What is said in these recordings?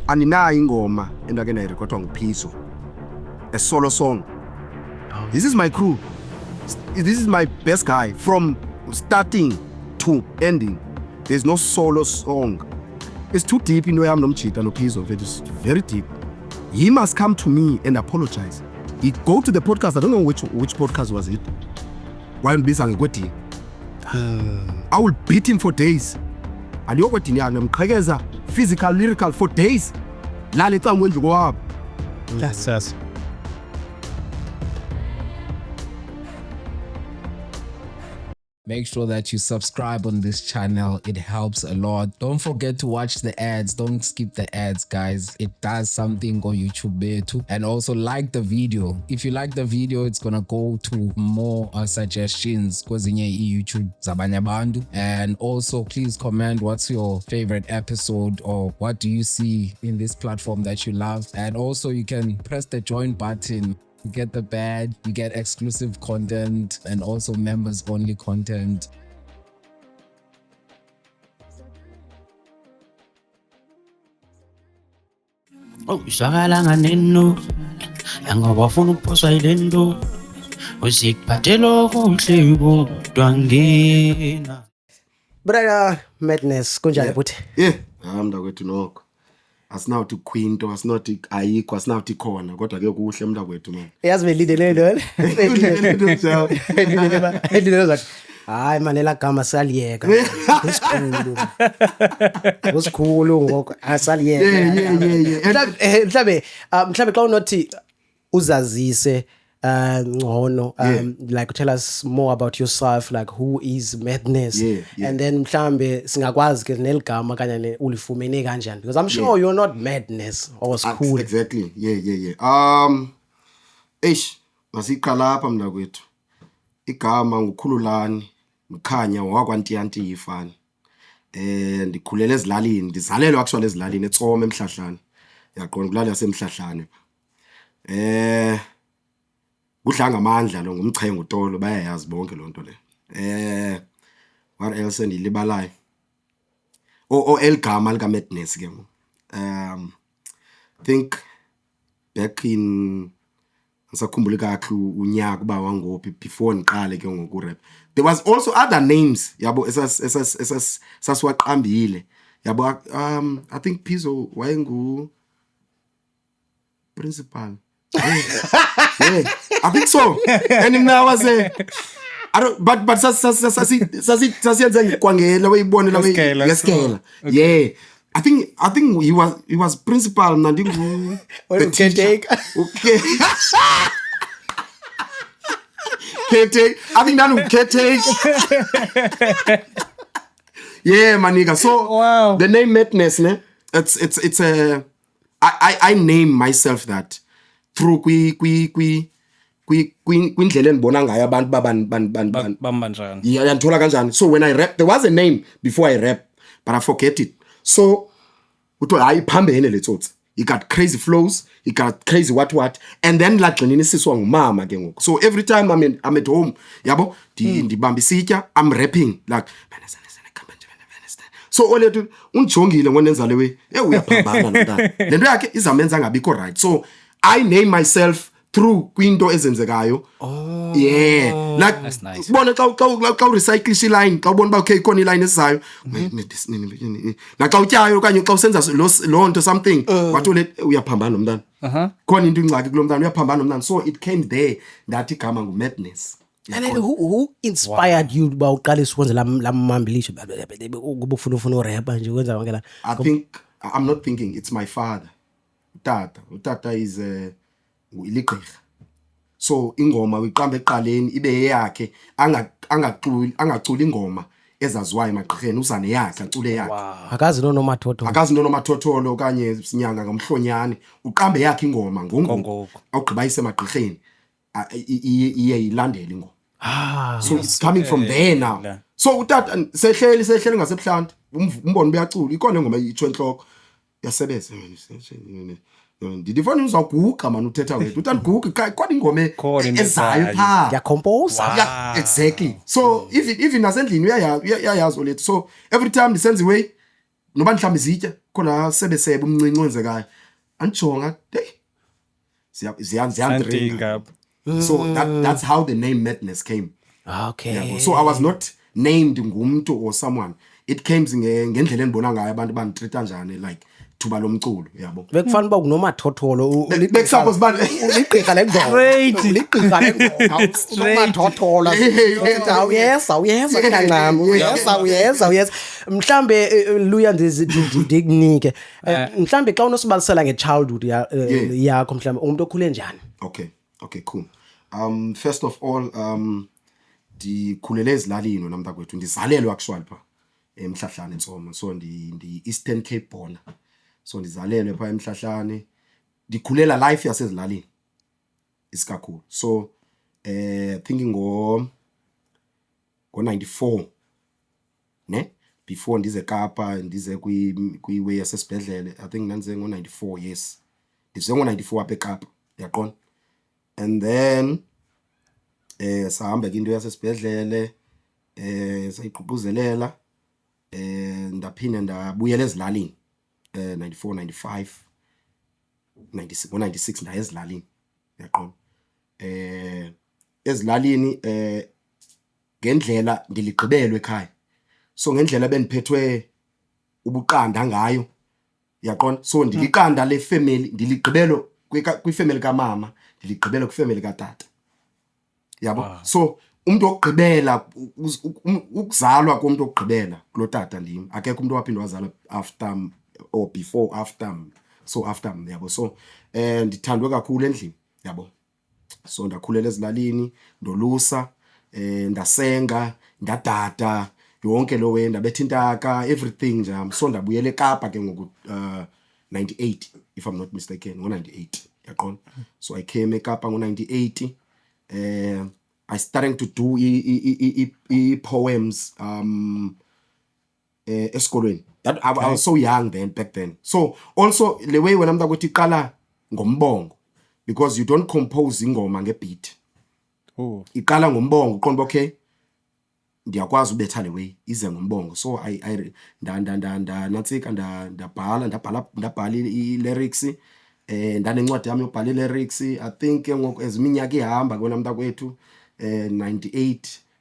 Aninayo ingoma endake nayirekhodwa nguPhizo, a solo song. This is my crew. This is my best guy from starting to ending. There's no solo song. It's too deep into yami nomjita noPhizo. It's very deep. He must come to me and apologize. He go to the podcast. I don't know which podcast was it. Why ngibizangekwedini. I will beat him for days. Aliyokwedini yana mqhekeza physical lyrical for days. La letsa ngwenje kwabo. That's us. Make sure that you subscribe on this channel. It helps a lot. Don't forget to watch the ads. Don't skip the ads, guys. It does something on YouTube there too. And also like the video. If you like the video, it's gonna go to more suggestions kwezinye YouTube zabanye abantu. And also please comment what's your favorite episode or what do you see in this platform that you love. And also you can press the join button. You get the badge, you get exclusive content and also members only content. Oh, isakalanga neno yangoba ufuna ukuphoswa yilento uzikuphathela kuhle kodwa ngena. Brother Madness kunjani futhi? Mntakwethu nokho. Asinawuthi kwinto, asinawuthi ayikho, asinawuthi khona, kodwa ke kuhle mntakwethu man. Yazi belidele lo. Belidele zathi hayi man elagama saliyeka. Usikhulu ngoko asaliyeka. Yeah. Mhlabe xa unothi uzazise ngcono like tell us more about yourself, like who is Madness, and then mhlambe singakwazi ke neligama kanye ulifumene kanjani, because I'm sure you're not Madness or School. Exactly. Masiqala lapha mntakwethu. Igama nguKhululani Mkhanya wakwantiyanti yifani. Ndikhulele ezilalini, ndizalelwe actually ezilalini eTsome eMhlahlane. Yaqonda kulala yaseMhlahlane. Udlanga amandla lo ngumchengu Tolo bayayazi bonke lonto le. What else endilibalayo? Elgama lika Madness ke. Think back in ngisakhumbula kahle unyaka uba wangophi before ngiqale ke ngoku rap. There was also other names yabo sasiwaqambile. Yabo I think Phizo wayengu principal. Yeah, I think so. And now I say I don't but sasiyenza ngikwangela weyibone la weyescale. Yeah. I think he was principal mna ndingu Caretaker. Okay. Caretaker. I think that caretaker. Yeah, maniga. So Wow. the name Madness, ne? It's a I name myself that through kwindlela endibona ngayo abantu Bambanjani. yeah, yanthola kanjani. So when I rap, there was a name before I rap, but I forget it. So uthiwa hayi phambene le tsotsi. He got crazy flows, he got crazy what, and then lagxinini siswa ngumama ke ngoku. So every time I'm at home, yabo, ndibamba isitya, I'm rapping like so olethu ungijongile ngonenza lewe uyaphambana nomntana. Lento yakhe izamenza ngabikho right. So I name myself through kwinto ezenzekayo. Yeah, like That's nice. bona xa recycle iline, xa ubona ba okay ikhona iline esizayo na xa utyayo okanye xa usenza lo nto something wathi le uyaphambana nomntana. Khona into ingxaki kulomntana uyaphambana nomntana. So it came there that igama nguMadness. And then who inspired you ba uqalisa ukwenza la mambilisho kuba ufuna urap nje ukwenza konke la? I think I'm not thinking it's my father. Utata is uligqirha. So ingoma uyiqamba eqaleni ibe yakhe angaculi ingoma ezaziwayo emagqirheni uzane yakhe acule yakhe. Akazi nonomathoto. Akazi nonomathotholo okanye sinyanga ngomhlonyane uqambe yakhe ingoma ngongoko awugqiba isemagqirheni iye ilandele ingoma. So it's coming from there now. So utata sehleli ngasebuhlanti umbona uyacula ikona ingoma itsho enhloko yasebenza. Ndifuna uzawuguqa man uthetha wethu uthanda guqa kodwa ingoma ezayo pha Ya compose. Exactly. So even nasendlini uyayazi olethu. So every time ndisenza way noba mhlawumbe izitya khona sebesebe umncinci wenzekayo andijonga hey ziyandringa. So that's how the name Madness came. Okay. So I was not named ngumntu or someone. It came ngendlela endibona ngayo abantu banditreata njani like thuba lomculo yabo. Bekufana uba unomathotholo Bekusuppose bani ligqirha lengoma. Ligqirha lengoma. Unomathotholo. Awuyeza kancane. Uyeza. Mhlambe Luya ndikunike. Mhlambe xa unosibalisela nge-childhood yakho mhlambe umuntu okhule njani? Okay, cool. First of all, ndikhulele ezilalini wena mntakwethu, ndizalelwe actually pha eMhlahlane eNtsomo. So ndi Eastern Cape born. So ndizalelwe pha eMhlahlane. Ndikhulela life yasezilalini isikakhulu. So thinking ngo 94 ne before ndize Kapa ndize kwi-way yasesibhedlele. I think nanze ngo 94 yes. Ndize ngo 94 apha eKapa yaqona. And then sahamba ke into yasesibhedlele sayiququzelela ndaphinda ndabuyela ezilalini 94 95 96 ndaye ezilalini yaqona. Ezilalini ngendlela ndiligqibelwe ekhaya. So ngendlela bendiphethwe ubuqanda ngayo yaqona. So ndiliqanda le family ndiligqibelo kwifamily kamama, ndiligqibela kwifamily katata yabo. So umuntu okugqibela ukuzalwa komuntu okugqibela kulotata ndim, akekho umuntu owaphindwa wazalwa after or before after. So after yabo. So ndithandwe kakhulu endlini yabo. So ndakhulela ezilalini, ndolusa, ndasenga, ndadada, yonke lo way, ndabetha intaka, everything nje. So ndabuyela eKapa ke ngoku 98 if I'm not mistaken, ngo 98 yaqona. So I came eKapa ngo 98. I starting to do poems esikolweni. That I was so young then back then. So also the way when I'm ukuthi iqala ngombongo, because you don't compose ingoma ngebeat. Iqala ngombongo uqonda okay ndiyakwazi ubetha le way ize ngombongo. So I natsika ndabhala i-lyrics ndanencwadi yami yobhala i-lyrics. I think ngoku eziminyaka ihamba kona mntakwethu 98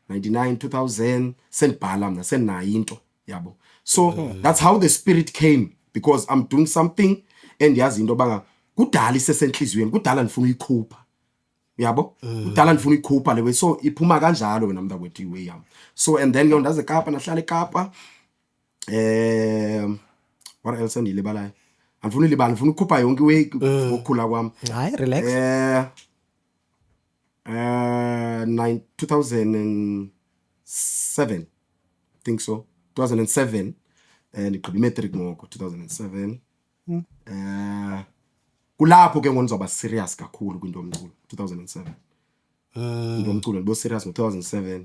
99 2000 sendibhala mna senayo into yabo. So that's how the spirit came, because I'm doing something and yazi into banga kudala isesenhlizweni, kudala ndifuna uyikhupha yabo. Kudala ndifuna uyikhupha le way. So iphuma kanjalo wena mntakwethu iway yami. So and then ndaze eKapa, nahlala eKapa. What else andilibalayo? Andifuna ilibala, ndifuna ukukhupha yonke iway ukukhula kwami. Hayi relax. 2007 think so 2007 ndigqiba imatric ngoko 2007. Kulapho ke ngonzoba serious kakhulu kwinto yomculo 2007. Into yomculo ndibo serious ngo2007,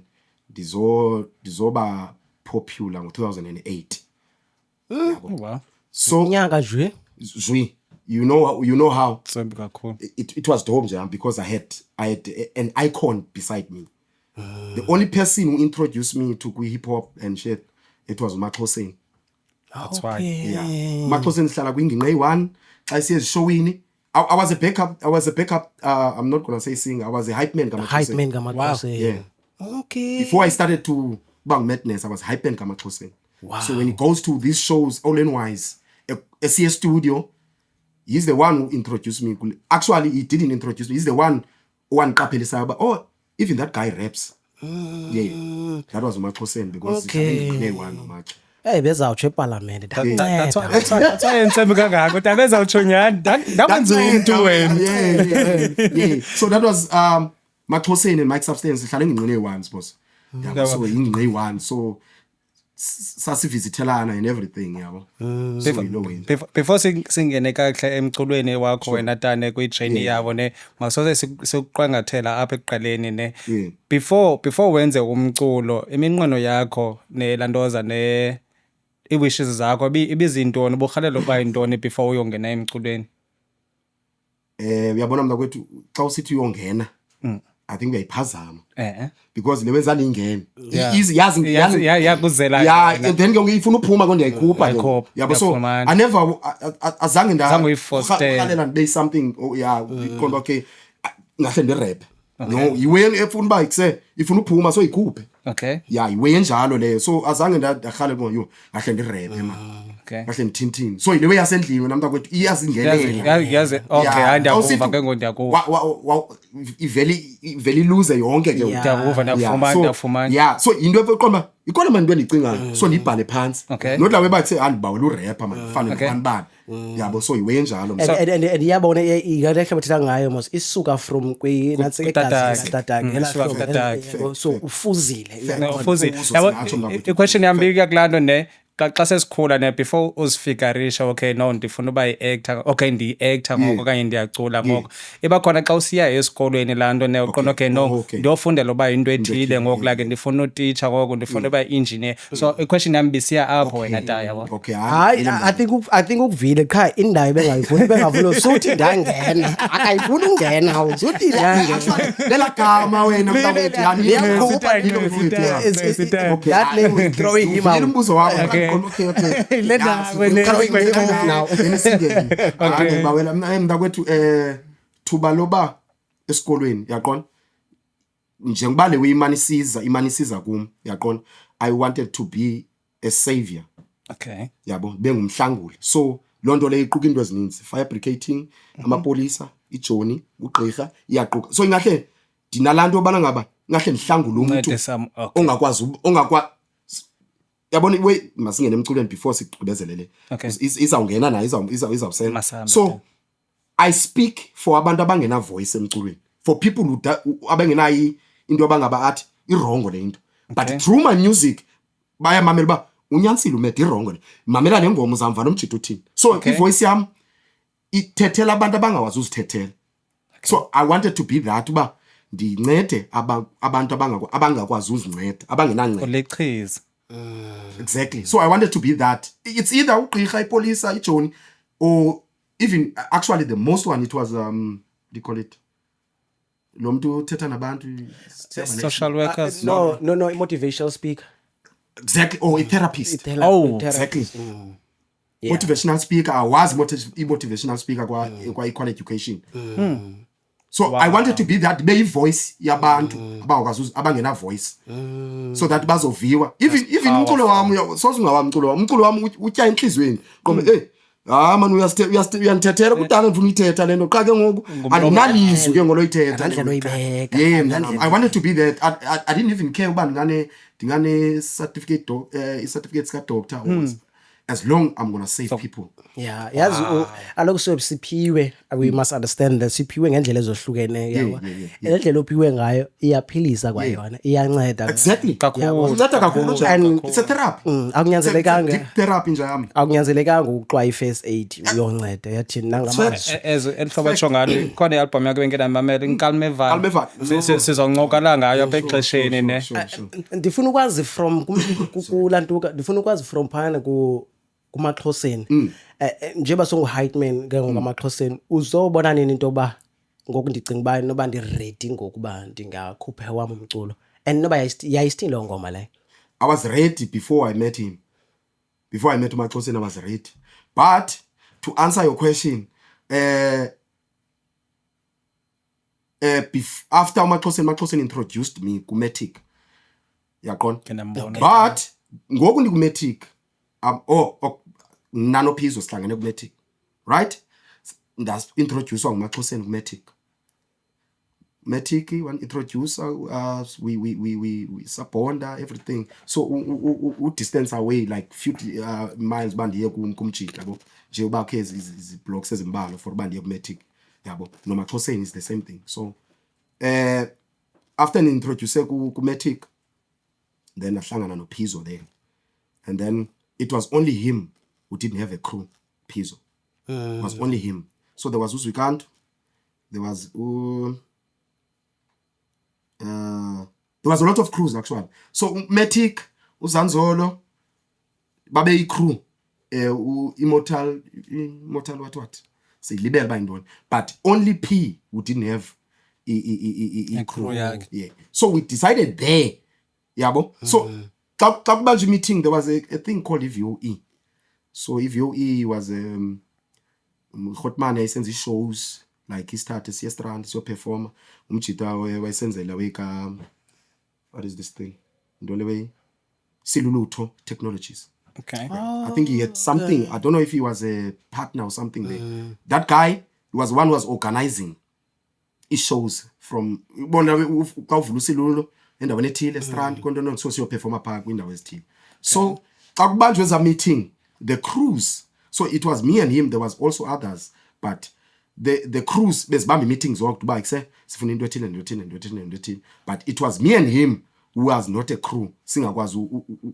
ndizoba popular ngo2008. Wow. So nyaka nje you know how Cool. it was dope jam, because I had an icon beside me. The only person who introduced me to hip hop and shit, it was Maxhoseni. That's why. Yeah. Maxhoseni hlala kwingingqi eyi-1 xa siye ezishowini. I was a backup I'm not going to say singer. I was a hype man Kamaxhoseni. Yeah. Okay. Before I started to bang Madness, I was hype man Kamaxhoseni. Wow. So when he goes to these shows, all in wise, a CS studio, he's the one who introduced me. Actually, he didn't introduce me. He's the one who unqaphelisaya uba oh, even that guy raps. Yeah. That was Maxhoseni, because Okay. one much. Hey bezawutsho eParliament. That's why ensemble kangaka kodwa bezawutsho nyani ndakwenza umuntu wena. Yeah. So that was Maxhoseni and Mike Substance hlala engingqini eyi-1 boss. Yeah, so ingingqi eyi-1. So sasivizithelana and everything yabo. So you know when. Before singene kahle emculweni wakho wena Tane kwi-journey yabo ne masoze sikuqangathela apha ekuqaleni ne. Before wenze umculo iminqweno yakho nelantoza ne i-wishes zakho ibizintoni borhalelo ba intoni before uyongena emculweni? Uyabona mna kwethu xa usithi uyongena I think uyayiphazama Eh. because lewenza lingene Yeah. easy Yakuzela. yeah and then ke ifuna uphuma konke yayikhupha Yayikhupha, yabo so yafumana. I never azange Zange uyifoster. khalela ngibe something yeah konke okay ngahle ndi rap no iwe efuna ba ikuse ifuna uphuma so ikhuphe Okay. yeah iwe njalo leyo so azange ndakhale ngoyo ngahle ndi rap man Okay. ngahle ndithintini so ilewe yasendlini wena mntu kwethu iyazingelela Yazi okay, hayi ndiyakuva ke ndiyakuva. iveli lose yonke ke Ndiyakuva ndiyafumana. yeah so into eqomba ikona manje into endicingayo so ndibhale phansi Okay. not lawe bathi andibawela urapper man fanele Okay. ubani yabo so iwe njalo and yabona iyalehle bathitha ngayo mos isuka from nathi Tatakhe. egazi Isuka kuTatakhe. so ufuzile Futhi Ufuzo yabo singatsho ngakuthi. i-question yami bika kulando ne xa sesikhula ne before uzifikarisha okay no ndifuna uba yi-actor okay ndiyi-actor ngoko okanye ndiyacula ngoko iba khona xa usiya esikolweni laa nto ne uqonda okay no Okay. ndiyofundela uba into ethile ngoku like ndifuna utitsha ngoko ndifuna uba yi-engineer so i-question yami bisiya apho wena ta yabo. okay hayi I think ukuvile qha indawo bengavula suthi ndangena akayifuni ungena uzuthi ndangena lela gama wena mntakwethu yani Liyakhupha, that name is throwing him out. umbuzo wakho Okay. okay Le ndawo ne- Throwing him out now. okay bawela mntakwethu thuba loba esikolweni yaqona njengoba lewe imani siza kum yaqona I wanted to be a savior Okay. yabo bengumhlanguli so lonto le iquka into ezininzi fabricating amapolisa ijoni ugqirha iyaquka so ingahle dinalanto obana ngaba ngahle ndihlangula umuntu Ncede some okay. ongakwazi yabona we masingene emculweni before sigqibezelele Okay. izawungena nayo izawusela Masamba, so okay. I speak for abantu abangena voice emculweni for people abangenayo into abangaba athi irongo le into Okay. but through my music bayamamela ba unyanisile umede irongo le mamela nengoma uzamva nomjito uthini so Okay. ivoice yam ithethela abantu abangawazi uzithethela so I wanted to be that uba ndincede abantu abangakwazi uzinceda abangenanceda Ulichiza. exactly so I wanted to be that it's either ugqirha ipolisa ijoni or even actually the most one it was do you call it lo muntu uthetha nabantu Social workers. No, motivational speaker. exactly or a therapist Oh, exactly motivational speaker I was motivational speaker kwa equal education so I wanted to be that be voice yabantu abangakwazi abangena voice so that bazoviwa even umculo wami sozungawamculo wami utya enhlizweni qobe man uyanithethela kudala ngifuna uyithetha lento qha ke ngoku andinalizwi ke ngoloyithetha Ngandlela oyibeka. I wanted to be that I didn't even care uba ndingane certificate certificate ka doctor as long I'm going to save people Yeah, yazi aloku siphiwe we must understand that siphiwe ngendlela ezohlukene yabo. Indlela ophiwe ngayo iyaphilisa kwayona, iyanceda. exactly Kakhulu. unceda kakhulu And it's a therapy akunyanzelekanga deep therapy nje yami akunyanzelekanga ukuxwa i-first aid uyonceda yathi nangamazwi. elihlobo etsho ngalo khona i-album yakho bengenamamela inkalimevalo Nkalmevalo. sizoncoka la ngayo apha exesheni ne Sure. Ndifuna ukwazi from kulantuka ndifuna ukwazi from phana kumaXhoseni njengoba songu-Hypeman ke ngokamaXhoseni uzobona nini into yoba ngoku ndicinga uba noba ndiready ngokuba ndingakhupha wam umculo and noba yayisithini leyo ngoma leyo. I was ready before I met him. Before I met uMaXhoseni, I was ready. But to answer your question, after uMaXhoseni introduced me kuMatic. Yaqona? Nginambona. But ngoku ndikuMatic, nanophizo sihlangene kuMatic. Right? Introduce uMaXhoseni kuMatic. Matic one introducer we sabonda everything so distance away like few miles bandiye kumjika yabo nje uba ke izi blocks ezimbalo for bandiye kuMatic yabo noMaXhoseni is the same thing so after an introduce kuMatic then ahlangana noPhizo there and then it was only him who didn't have a crew. Phizo it was only him so there was uZwikant, there was there was a lot of crews actually so Matic uZanzolo babe i-crew immortal what say libel by ndoni but only P who didn't have Crew yakhe. yeah. So we decided there, yabo. So xa kubanje meeting, there was a thing called VOE. So VOE was Khotmane yayisenza shows like istart siyestrand so perform umjita wayesenzela weka what is this thing ndole way Silulutho Technologies. Okay. I think he had something. I don't know if he was a partner or something there. That guy was one who was organizing his shows from bona ukavula usilulo endaweni ethile strand konto so siyo performer park kwindawo ezithile. So xa kubanjwe za meeting the crews, so it was me and him, there was also others, but the crews bezibamba meetings zonke uba kuse sifuna into ethile ethile, but it was me and him who was not a crew singakwazi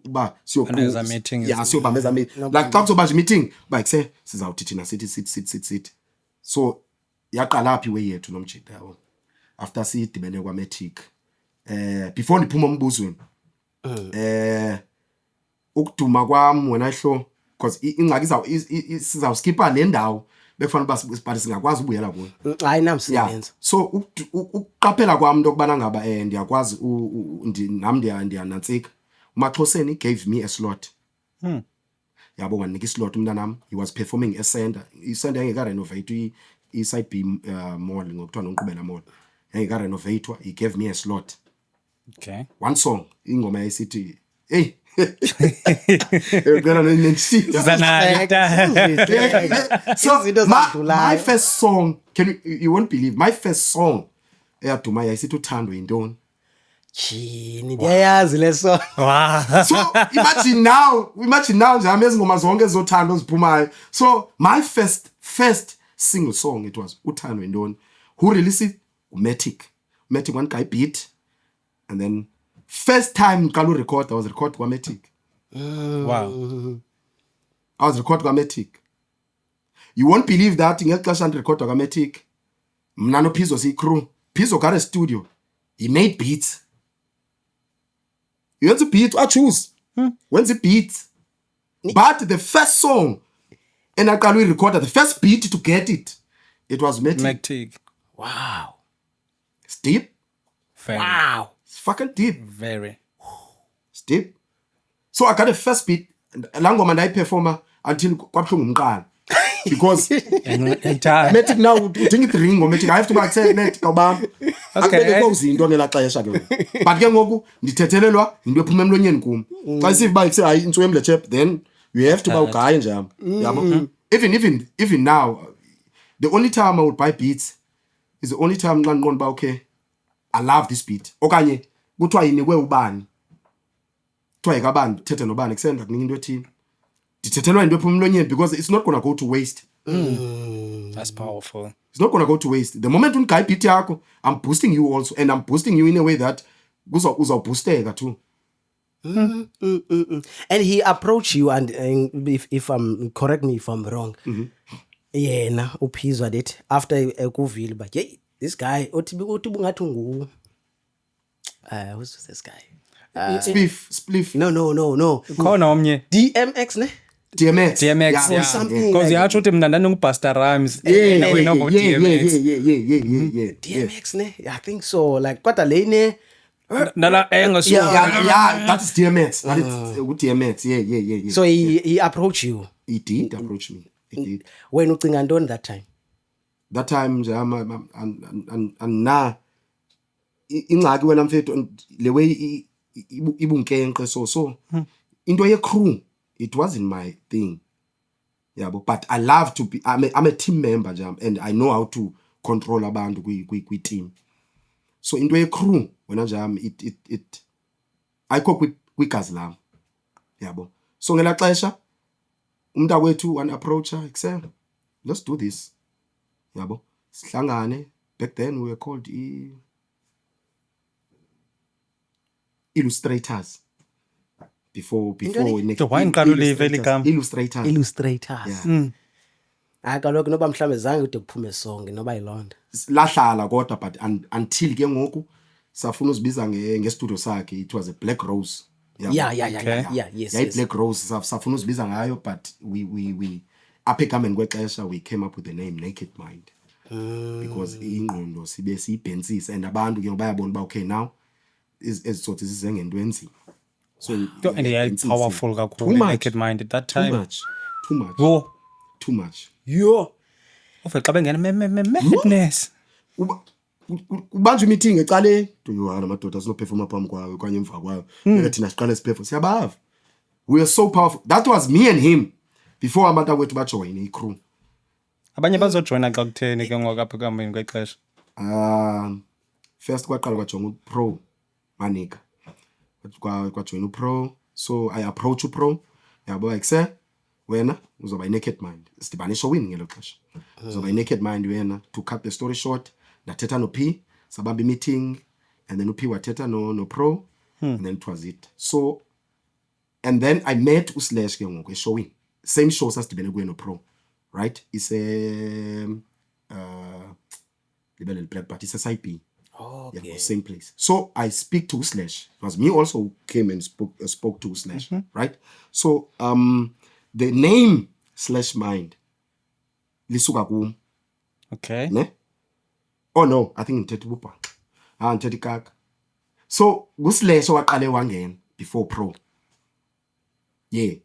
uba siyo meeting. Yeah, siyo bambeza meeting like xa kuzobanje meeting ba kuse sizawuthi thina sit. So yaqala phi way yethu nomjita yabo after sidibene kwa matric before ndiphuma umbuzweni ukuduma kwami wena hlo because ingxaki sizawuskipa le ndawo bekufanele basibhali singakwazi ubuyela kuyo. Hayi namsebenza. So ukuqaphela kwami into kubana ngaba ndiyakwazi nami ndiyanantsika uMaxhoseni gave me a slot. Yabo wanika islot umntanami, he was performing eCenter. iCenter yangeka renovate iSide B mall ngokuthiwa noNqubela mall yangeka renovate, he gave me a slot. Okay. One song ingoma yayisithi hey ngena nenshisa so my first song, you won't believe, my first song eyaduma yayisithi uthando yintoni. Chini ndiyayazi leso. So imagine now nje amezingoma zonke ezothando eziphumayo. So my first single song it was uthando yintoni. Who released it? Matic one guy beat, and then first time Kalu record, I was record kwa Matic. Wow. I was record kwa Matic. You won't believe that ngexesha and record kwa Matic. Mnano Pizzo si crew. Pizzo got a studio. He made beats. You want to beat? I choose. When's the beat? But the first song, and I can recorded the first beat to get it. It was Matic. Wow. It's deep. Very. Wow. It's fucking deep. Very. It's deep. So I got the first beat. Langoma ndayi performer until kwabuhlungu umqala. Because Matic now udinga idringo Matic I have to back say net kabam. Akubeke kozinto ngela xesha ke. But ke ngoku ndithethelelwa into ephuma emlonyeni kum. Xa isive ba ikuse hayi intso yemle chap, then you have to ba ugaye njalo. Yabo. Even now the only time I would buy beats is the only time nxa nqonda ba okay I love this beat. Okanye kuthiwa yinikwe ubani. Kuthiwa yikabani thethe nobani kusenda kunika into ethini. Ndithethelwa into ephuma emlonyeni because it's not gonna go to waste. That's powerful. It's not gonna go to waste. The moment ungayi beat yakho, I'm boosting you also, and I'm boosting you in a way that uzawboosteka too. And he approached you, and if I'm correct me if I'm wrong. Yena uphizwa that after ekuvile but hey this guy uthi bungathi ngu who's this guy? Spliff. No. Khona omnye. DMX ne? DMX. Yeah. Something Because yatsho uthi mna ndandinguBusta Rhymes. Yeah. DMX ne? I think so. Like kodwa le ne Nala engaso. Yeah, that is DMX. That is DMX. Yeah. So he approached you. He did approach me. He did. When ucinga ntoni that time? That time nje and na ingxaki wena mfethu le way ibunkenqe so into ye crew it wasn't my thing. Yeah, but I love to be I'm a team member nje and I know how to control abantu kwi team. So into ye crew wena nje it ayikho kwigazi lami. Yabo. So ngela xesha umntakwethu one approacher ikuse let's do this. Yabo. Sihlangane. Back then we were called illustrators. Before Illustrators. Hayi kaloku noba mhlambe zange ude kuphume song noba yilonda. Lahlala kodwa but until ke ngoku safuna uzibiza ngestudio sakhe it was a Black Rose. Yeah, yes. Black Rose safuna uzibiza ngayo but we apha egameni kwexesha we came up with the name Naked Mind. because ingqondo sibe siyibhensisa and abantu ke bayabona ba okay now ezithothi zizengento enzima. So and it's powerful too kakhulu much. naked mind at that time. Too much. Yo. Ufike xa bengena madness. Ubanje meeting ecale yohana madoda sinoperforma phambi kwayo okanye emva kwayo beke thina siqale siperform siyabava. We are so powerful. That was me and him before abantu kwethu bajoin icrew. Abanye bazojoina xa kutheni ke ngoku apha kuhambeni kwexesha. First kwaqala kwajonga uPro Manika. Kwajoin uPro, so I approach uPro. Yabo ekse wena uzoba i-naked mind. Sidibane showini ngelo xesha. Uzoba i-naked mind wena. To cut the story short, ndathetha no P, sabamba meeting, and then uP wathetha no Pro, and then it was it. So and then I met uSlash ke ngoku eshowini. Same show sasidibene kuye no Pro, right? It's a Libel Black, but it's a side B. Okay. Yeah, same place. So I speak to Slash. It was me also who came and spoke to Slash, right? So the name Slash Mind lisuka kum. Okay. Ne? Oh no, I think in Bupa. In Kaka. So Slash waqale wangena before Pro. Yeah.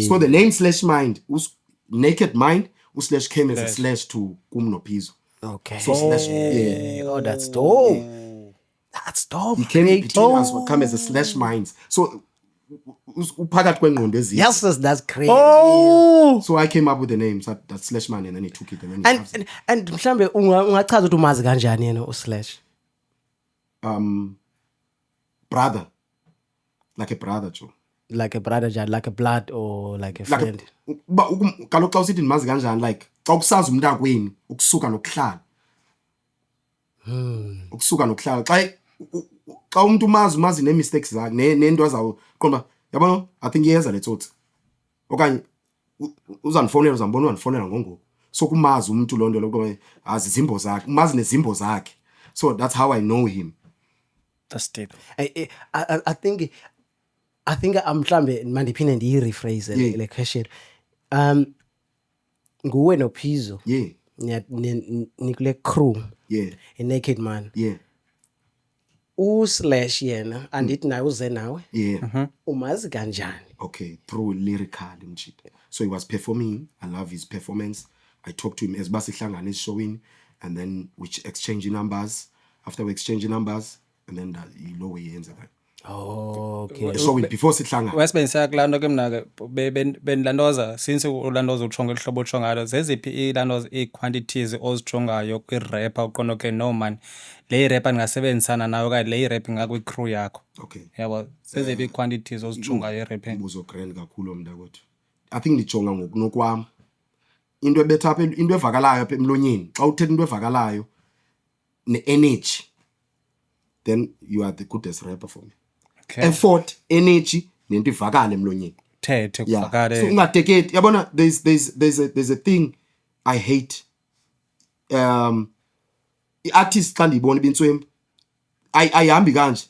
So the name Slash Mind was Naked Mind. Slash came as a slash to kum no Pizo. Okay. So Slash, yeah. Oh, that's dope. That's dope. He came between us, come as a Slash Minds. So uphakathi kwengqondo ezithu. Yes, that's crazy. Oh. So I came up with the name, so that Slash Mind, and then he took it. And then and mhlambe ungachaza ukuthi umazi kanjani yena uSlash? Brother. Like a brother, Joe. Like a brother, like a blood or like a friend. Kaloku xa usithi ndimazi kanjani, like xa ukusazi umntakwenu ukusuka nokuhlala. Ukusuka nokuhlala xa umuntu umazi ne-mistakes zakhe nento azawuqonda yabona I think iyeza le tsotsi okanye uzandifonela uzambona wandifonela ngongoku so kumazi umuntu lo nto lokho azi izimbo zakhe umazi nezimbo zakhe, so that's how I know him. That's deep. I think mhlambe mandiphinde ndiyirephrase le question. Nguwe no Pizzo. Yeah. Nikule crew. Yeah. A Naked Man. Yeah. uSlash yena andithi naye uze nawe. Yeah. Umazi kanjani? Okay, through lyrical mjito. So he was performing. I love his performance. I talked to him as basihlangana showing, and then we exchange numbers. After we exchange numbers, and then you know where he ends up. Oh, okay. Showing before sihlangana. Wesibenzisa kulando ke mina ke benlandoza since ulandoza uthonga ihlobo othongalo zeziphi ilandoza iquantities ozijongayo kwi-rapper uqondo ke no man le rapper ningasebenzisana nayo kanye le rap ngakwi crew yakho. Okay. Yabo zeziphi iquantities ozijongayo e-rapping. Ubuzo grand kakhulu mntakwethu. I think ndijonga ngokunokwami. Into ebetha apha into evakalayo apha emlonyeni. Xa uthetha into evakalayo ne-energy, then you are the goodest rapper for me. Okay. Effort, energy, nento ivakala emlonyeni. Thethe kuvakale. So ungadeketi yabona there's a thing I hate. I-artist xa ndiyibona ibintswempu ayihambi kanje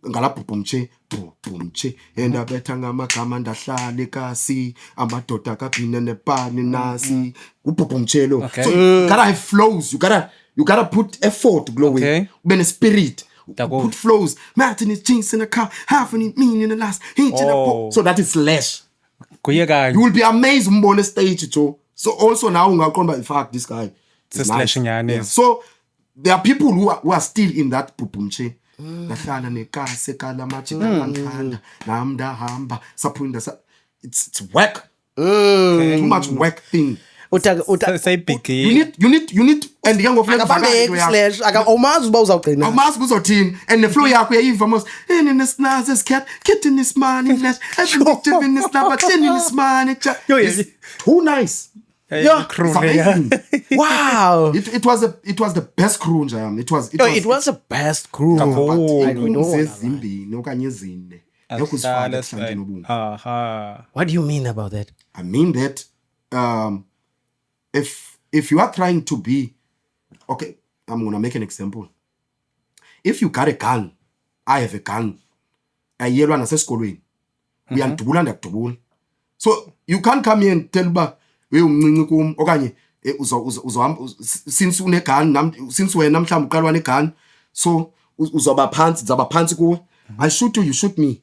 ngalabhubhumtshe bhubhumtshe endabetha ngamagama ndahlala ekasi amadoda akabhina nepani nasi ubhubhumtshe lo. So you gotta have flows, you gotta put effort glowing. Ube ne-spirit. Put flows. Martin is jeans in the car, half an mean in the last hinge in the pop. So that is Slash. You will be amazed on the stage too. So also now ungaqonda in fact this guy is nice. Yeah. So there are people who are still in that pupumche. Nahlala nekase kala machi kankhanda namda hamba sapunda it's whack. Too much whack thing. Say big. You need and young of Slash umazi uba uzawugcina. Umazi uzothini and the flow yakho yayiva mos in this nas cat in this man in flash every in this number 10 in this man it's too nice. Yeah. Wow. It was the best crew njam. It was the best crew. What do you mean about that? I mean that if you are trying to be okay, I'm gonna make an example. If you got a gun, I have a gun. Ayelwa nasesikolweni. Uyandubula ndakudubula. So you can't come here and tell ba we umncinci kum okanye uzohamba since unegun since wena mhlawumbe uqalwa negun so uzoba phansi zaba phansi kuwe I shoot you shoot me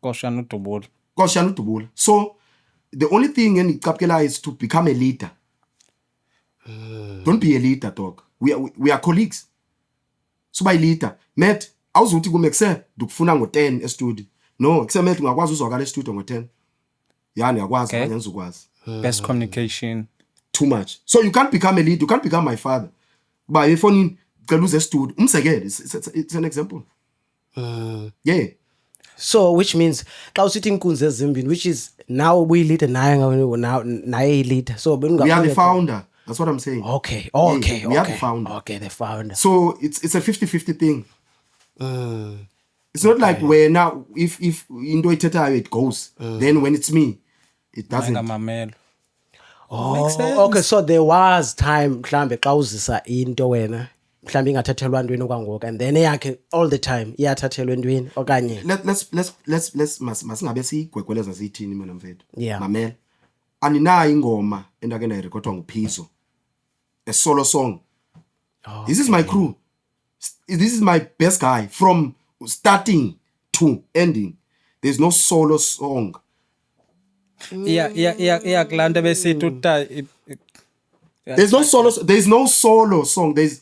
koshana udubula koshana udubula so the only thing engicapkela is to become a leader. Don't be a leader, dog. We are colleagues. So by leader, Matt, awuzuthi kume kuse ndikufuna ngo10 e-studio. No, kuse Matt ngakwazi uzwakala e-studio ngo10. Yani yakwazi Okay. ngenza ukwazi. Best communication. Too much. So you can't become a leader, you can't become my father. Ba efonini cela uze e-studio. Umsekele, it's an example. Yeah. So which means xa usithi inkunzi ezimbini which is now we lead naye now naye lead. So We are the founder. That's what I'm saying. Okay. Yeah, we are the founder. Okay, the founder. So it's a 50-50 thing. It's not like where now if into ithethayo it goes. Then when it's me, it doesn't. Ngamamelo. Oh, okay, so there was time mhlambe xa uzisa into wena mhlambe ingathathelwa ntweni okwangoku and then yakhe all the time iyathathelwa ntweni okanye Let's masingabe sigwegweleza sithini mina mfethu. Yeah. Mamela. Aninayo ingoma endake ndayirekhodwa nguPhizo. A solo song. Oh, This is my crew. This is my best guy from starting to ending. There's no solo song. Yeah, kulanda besithi uta There's no solo song. There's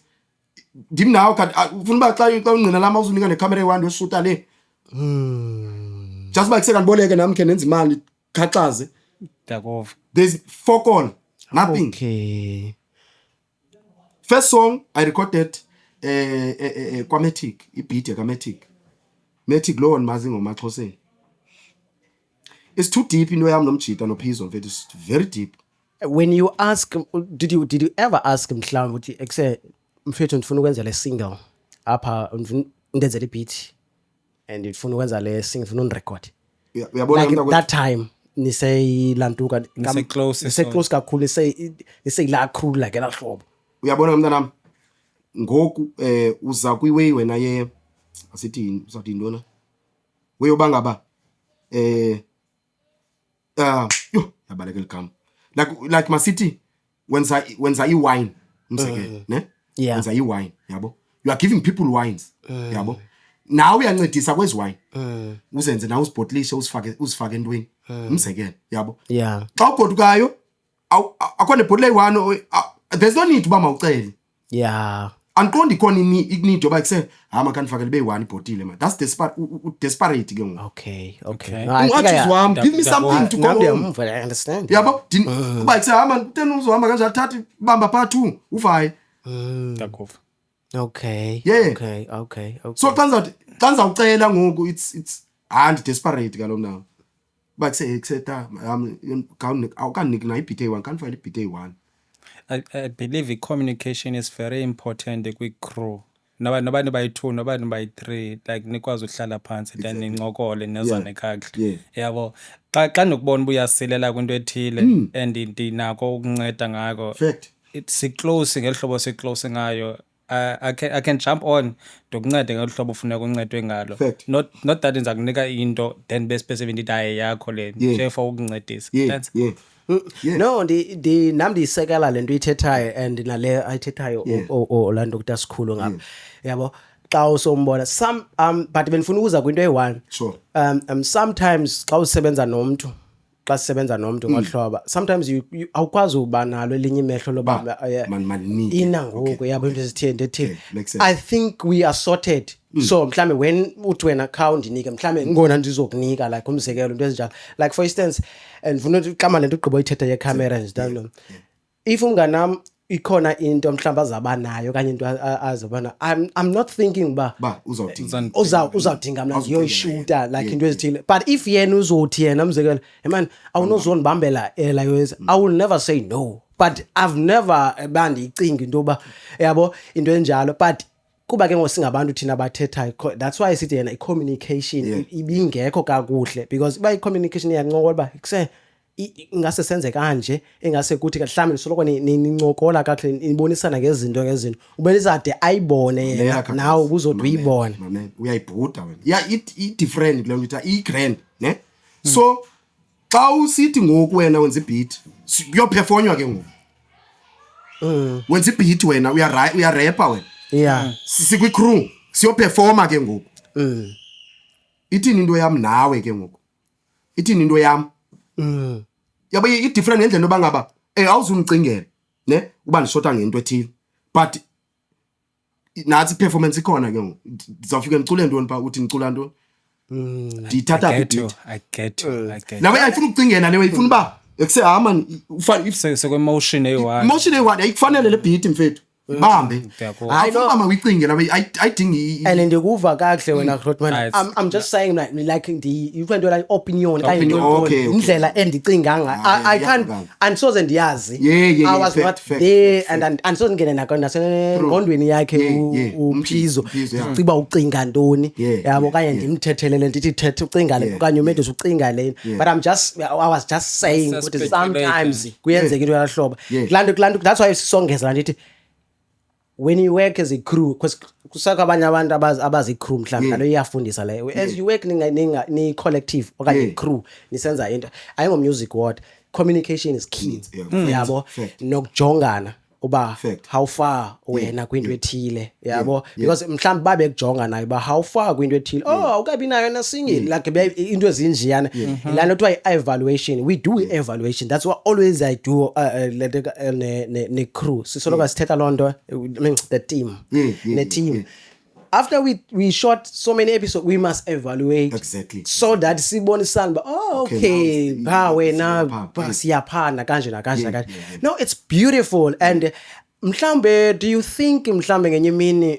dim now ufuna ba xa ungqina lama uzunika necamera e1 yoshuta le. Just like second boleke nami ke nenza imali khaxaze. Dakova. There's fuck all. Nothing. okay. First song I recorded kwaMatic, ibeat yaKaMatic. Matic lo mazi ngomaXhoseni. It's too deep into yami nomjita noPhizo mfethu, it's very deep. When you ask did you ever ask mhlawumbe uthi ekuse mfethu ndifuna ukwenza le single apha ndenzele beat and ndifuna ukwenza le single ndifuna unrecord Uyabona like mntaka that time niseyilantuka Nise-close kakhulu niseyila crew like ela hlobo uyabona mntanami ngoku uza kwiway wena ye asithi uzathi intona weyobangaba yabaleka ligama like masithi wenza iwine umseke ne Yeah. wenza iwine yabo you are giving people wines yabo nawe uyancedisa kwezi wine uzenze nawe usibotlishe usifake entweni umsekele yabo yeah xa ugodukayo akho nebhotile eyi-1 there's no need uba mawucele yeah andiqondi ikhona need yoba kuse makandifakele beyi-1 ibhotile man that's desperate ke ngoku okay Okay. ungathi wam give me something to go home I understand yabo uba kuse tena uzohamba kanjani thatha bamba part 2 uvaye Dakova. okay Yeah. okay so xa ndizawucela ngoku it's desperate kalo now uba kuseta awukaniki na i-BT 1 kandifakele i-BT 1 I believe communication is very important kwi-crew. Nabantu bayi-2 nabantu bayi-3 like nikwazi uhlala phansi then nincokole nezwane kakuhle. Yabo. Xa nokubona uyasilela kwinto ethile and ndinako ukunceda ngako. fact It's close ngelihlobo seclose ngayo. I can jump on dokuncede ngelihlobo ufuna ukuncedwe ngalo. Fact. Not that enza kunika into then bese ndithi hayi yakho le nje for ukuncedisa. no nami ndiyisekela lento ithethayo and nale ayithethayo Orlando kutasikhulu ngapha yabo xa usombona some but benifuna ukuza kwinto eyi-1 Sure. Sometimes xa usebenza nomuntu ngohloba sometimes awukwazi uba nalo elinye imehlo loba maninike. ina ngoku yabo into ezithile ethile makes sense. I think we are sorted so mhlambe when uthi wena khawundi ndinike mhlambe ngona ndizokunika like umzekelo into ezinjalo like for instance ndifuna ukuthi xama lento ugqiba uyithetha yecamera njalo if umnganam ikhona into mhlawumbe azaba nayo kanye into azobana I'm not thinking ba uzawudinga uzawudinga mna ndiyoyishuta like into ezithile but if yena uzothi yena umzekelo man awunozondibambela like I will never say no but I've never bandiyicinga into yoba yabo into enjalo but kuba ke ngosingabantu thina bathethayo that's why sithi yena i-communication ibingekho kakuhle because iba i-communication iyancokola ba kuse ingase senze kanje engase kuthi mhlawumbe nisoloko nincokola kakuhle nibonisana ngezinto ubelizade ayibone yena nawe ubuzode uyibone mama uyayibhuda wena yeah i-different le nto i-grand ne so xa usithi ngoku wena wenza i-beat kuyophefonywa ke ngoku wenza ibeat wena uyarapper wena Yeah. sikwi crew siyoperforma ke ngoku ithini into yami nawe ke ngoku ithini into yami yabo i different ngendlela oba ngaba awuzumcingela ne uba ndishota ngento ethile but nathi performance ikhona ke ngoku ndizawufika ngicule ntoni pha uthi ngicula ntoni ndiyithatha I get you. I get you. nawe ayifuna ukucingela leyo ifuna uba ekuse ufana Sekwe-emotion eyi-one. emotion eyi-one ayikufanele le beat mfethu bambe ayifuna uba mayicinge nawe ayidingi And ndikuva kahle wena Rodman. Right. I'm just saying like ifento like opinion okay. indlela endicinga ngayo. I can't yeah. andisoze ndiyazi. Yeah, I was fact, not fact, there fact. and andisoze ngene nasengqondweni yakhe Yeah. uMphizo. yeah. Ciba ucinga ntoni Yeah, yabo yeah, kanye yeah. ndimthethelele ndithi thethe ucinga le Yeah, okanye uMedu ucinga le. Yeah. But I was just saying Just ukuthi speculating. sometimes kuyenzeka into yalahlobo. Yeah. Kulanto that's why sisongeza ndithi when you work as a crew because kusaka abanye abantu abazi crew mhlawumbe nalo iyafundisa leyo as you work ni collective okanye crew nisenza into ayingo music word communication is key yabo nokujongana uba Fact. how far wena kwinto ethile yabo because mhlawumbe babe kujonga nayo ba how far kwinto ethile ukabi nayo nasingile like into ezinjiyana lana kuthiwa i-evaluation we do evaluation that's what always I do ne crew sisoloka sithetha loo nto I mean the team ne team after we shot so many episodes we must evaluate Exactly. so that sibonisana ba okay now ba wena siyaphana. siyaphana kanje nakanje no it's beautiful and mhlambe do you think mhlambe ngenye imini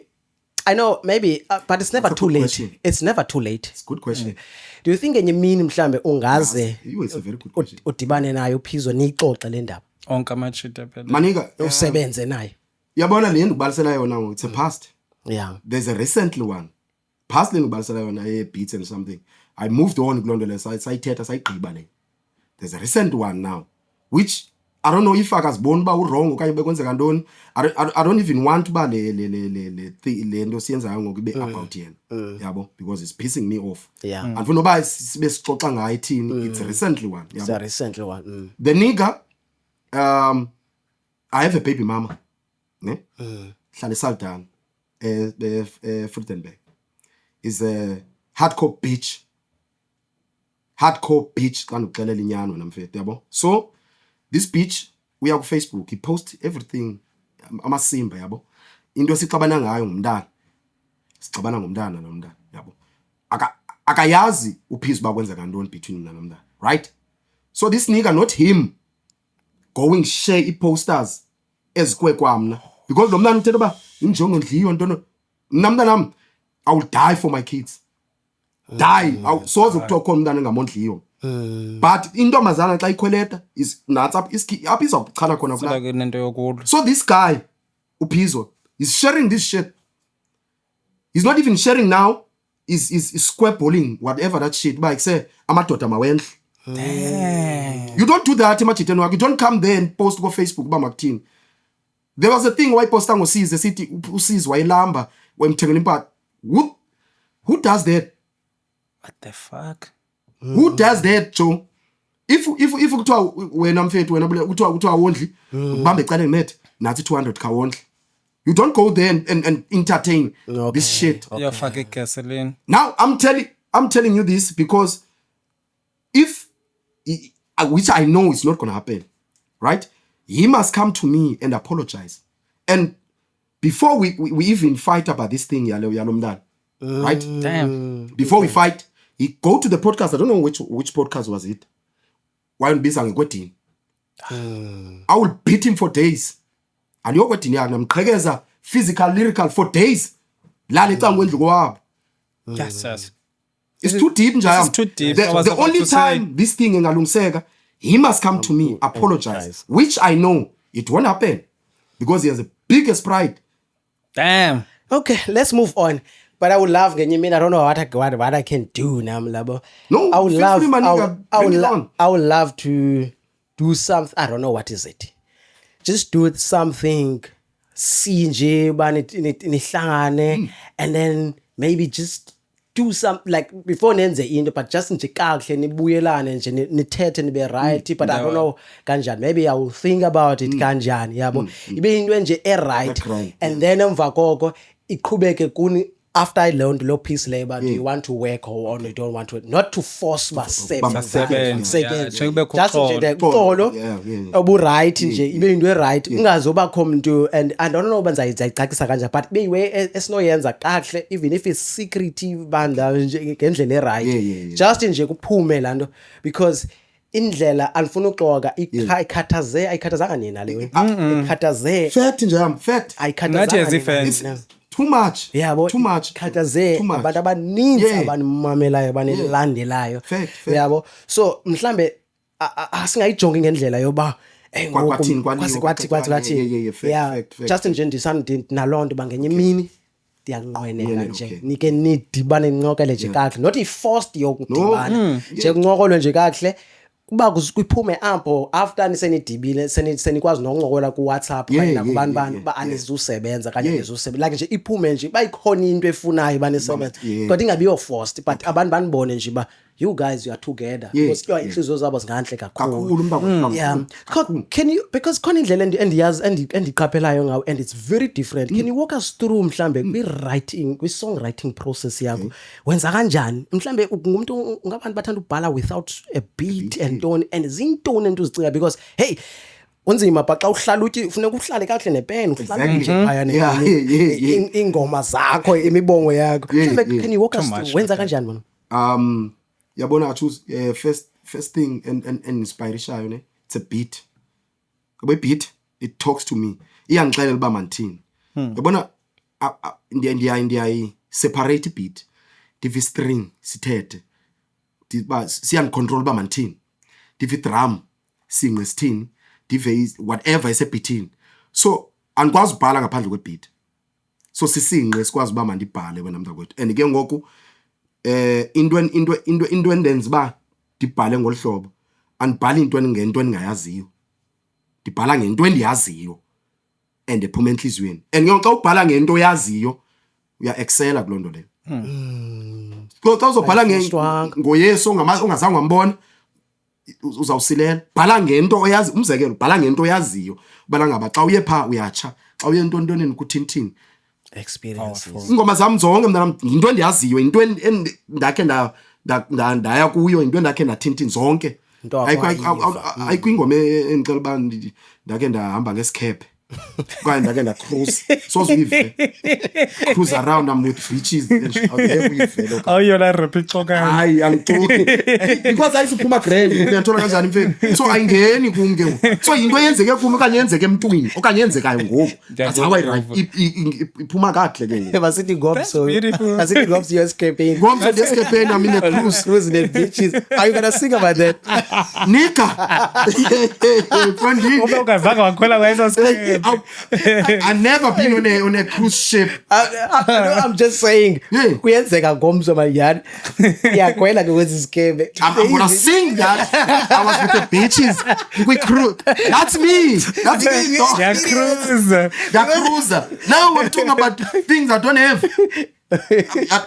I know maybe but it's never That's a too good late question. it's never too late It's a good question. do you think ngenye imini mhlambe ungaze It's a very good question. udibane naye uPhizo nixoxe le ndaba Onke amachita phela. Manika usebenze naye yabona le ndibalisela yona ngo it's a past yeah there's a recently one past le ndibalisela yona beats and something I moved on kulonto le sayithetha sayigqiba le there's a recent one now which I don't know if akazibona ba wrong okanye bekwenzeka ntoni I don't even want ba le nto siyenzayo ngoku ibe about yena yabo because it's pissing me off Yeah. andifuna uba sibe sixoxa ngayo ithini it's a recently one it's yabo a recently one the nigga I have a baby mama ne hlala eSaldan Fruitenberg is a hardcore bitch xa ndikuxelela inyano namfethu yabo so this bitch uya ku Facebook he post everything amasimba yabo into esixabana ngayo ngumntana sixabana ngumntana nomntana yabo akayazi uPhizo bakwenzeka ntoni between mina nomntana right so this nigga not him going share i-posters ezikwekwamna because lo mntana uthetha uba injongo ndliyo ntono mna mntanam I will die for my kids die soze kuthiwa khona umntana engamondliyo but intombazana xa ikhweleta is nathi apha izawuchana khona Sela kunento yokulwa. so this guy uPhizo is sharing this shit he's not even sharing now is square bowling whatever that shit ba ikuse amadoda mawendle you don't do that emajiteni wakho you don't come there and post ko Facebook ba makuthini there was a thing wayiposta ngosize sithi usize wayilamba wayimthengela impahla who does that What the fuck? who does that Joe if kuthiwa wena mfethu wena kuthiwa wondli ubambe ecaleni net nathi 200 ka wondli you don't go there and entertain this shit Uyafaka igasoline. now I'm telling you this because if which I know is not going to happen right he must come to me and apologize and before we even fight about this thing yalo mntana right Damn. before we fight he go to the podcast I don't know which podcast was it wayondibiza ngekwedini I will beat him for days aliyokwedini yakhe namqhekeza physical lyrical for days lale ecanga kwendlu kwabo Yes. it's too deep njaya This is too deep. I the was about only to say. time this thing engalungiseka he must come to me apologize which I know it won't happen because he has the biggest pride Damn. okay let's move on but I would love ngenye imini I don't know what I can do now labo No, I would feel love free, my nigga. Bring it on. I would love to do something I don't know what is it just do something sinje bani nihlangane and then maybe just do some like before nenze into but just nje kakuhle nibuyelane nje nithethe nibe right but I don't know kanjani maybe I will think about it kanjani yabo ibe into nje right and then emva koko iqhubeke kuni after I learned lo peace labor do you want to work or you don't want to not to force basebenze just nje uxolo obu right nje ibe into right ungazoba khomuntu and I don't know benzayicacisa kanjani but beyiwe esinoyenza kahle even if it's secretive banda nje ngendlela right just nje kuphume lanto because indlela alifuna uxoka ayikhathazanga nina leyo ikhathaze fact nje fact ayikhathazanga too much yabo too much khathaze abantu abaninzi abanimamelayo abanilandelayo yabo so mhlambe asingayijongi ngendlela yoba kwathi just nje ndisandi nalonto bangenye imini ndiyanqwenela nje nike nidibane nincokele nje kahle not i-forced yokudibana nje kuncokolwe nje kahle kuba kuphume apho after nisenidibile senikwazi nokuncokola ku WhatsApp kanye nakubantu anizusebenza kanye nizusebenza like nje iphume nje bayikhona into efunayo banisebenza kodwa ingabi yo forced but abantu banibone nje ba you guys you are together because your inhliziyo zabo zinganhle kakhulu can you because khona indlela endiyazi endiqaphelayo ngawo and it's very different can you walk us through mhlambe kwi songwriting process yakho wenza kanjani mhlambe ngumuntu ngabantu bathanda ukubhala without a beat and tone and zintone into uzicinga because hey unzima but xa uhlala uthi ufuneka uhlale kahle nepen uhlala nje phaya ingoma zakho imibongo yakho can you walk us through wenza kanjani man yabona I choose first thing and inspiration ne it's a beat a beat it talks to me iyangixelela uba mandithini yabona ndiya separate beat divi string sithethe diba siyan control uba mandithini divi drum singe sithini dive whatever is a beating so andikwazi ubhala ngaphandle kwe beat so sisinge sikwazi uba mandibhale wena mntakwethu and ke ngoku into endenza ba dibhale ngolhlobo andibhali into ngento engayaziyo dibhala ngento endiyaziyo and ephuma enhlizweni and xa ubhala ngento oyaziyo uya excela kuloo nto leyo xa uzobhala ngoyesu ongazange wambona uzawusilela bhala ngento oyazi umzekelo bhala ngento oyaziyo bhala ngaba xa uye pha uyatsha xa uye entontoneni kuthini experiences ingoma zami zonke mna into endiyaziyo into endakhe ndaya kuyo into endakhe ndathintini zonke ayikho ingoma endicela uba ndakhe ndahamba ngesikhephe kwaye ndakhe ndacruise sozive cruise around I'm with beaches awuyona rap ixoka hayi angixoki because ayisiphuma grand uyathola kanjani mfethu so ayingeni kum ke so into yenzeke kum okanye yenzeke emntwini okanye yenzekayo ngoku that's how I write iphuma kahle ke basithi ngomso basithi ngomso you escaping ngomso escaping I'm in a cruise in the beaches are you gonna sing about that nika friendly ukazange wakhwela kwayeso I've never been on a cruise ship. I'm just saying. Kuyenzeka ngomso mayani. Iyakwela kwezi skebe. I'm gonna sing that. I was with the beaches. We cruise. That's me. That's me. Yeah, cruiser. The cruiser. Now we're talking about things I don't have.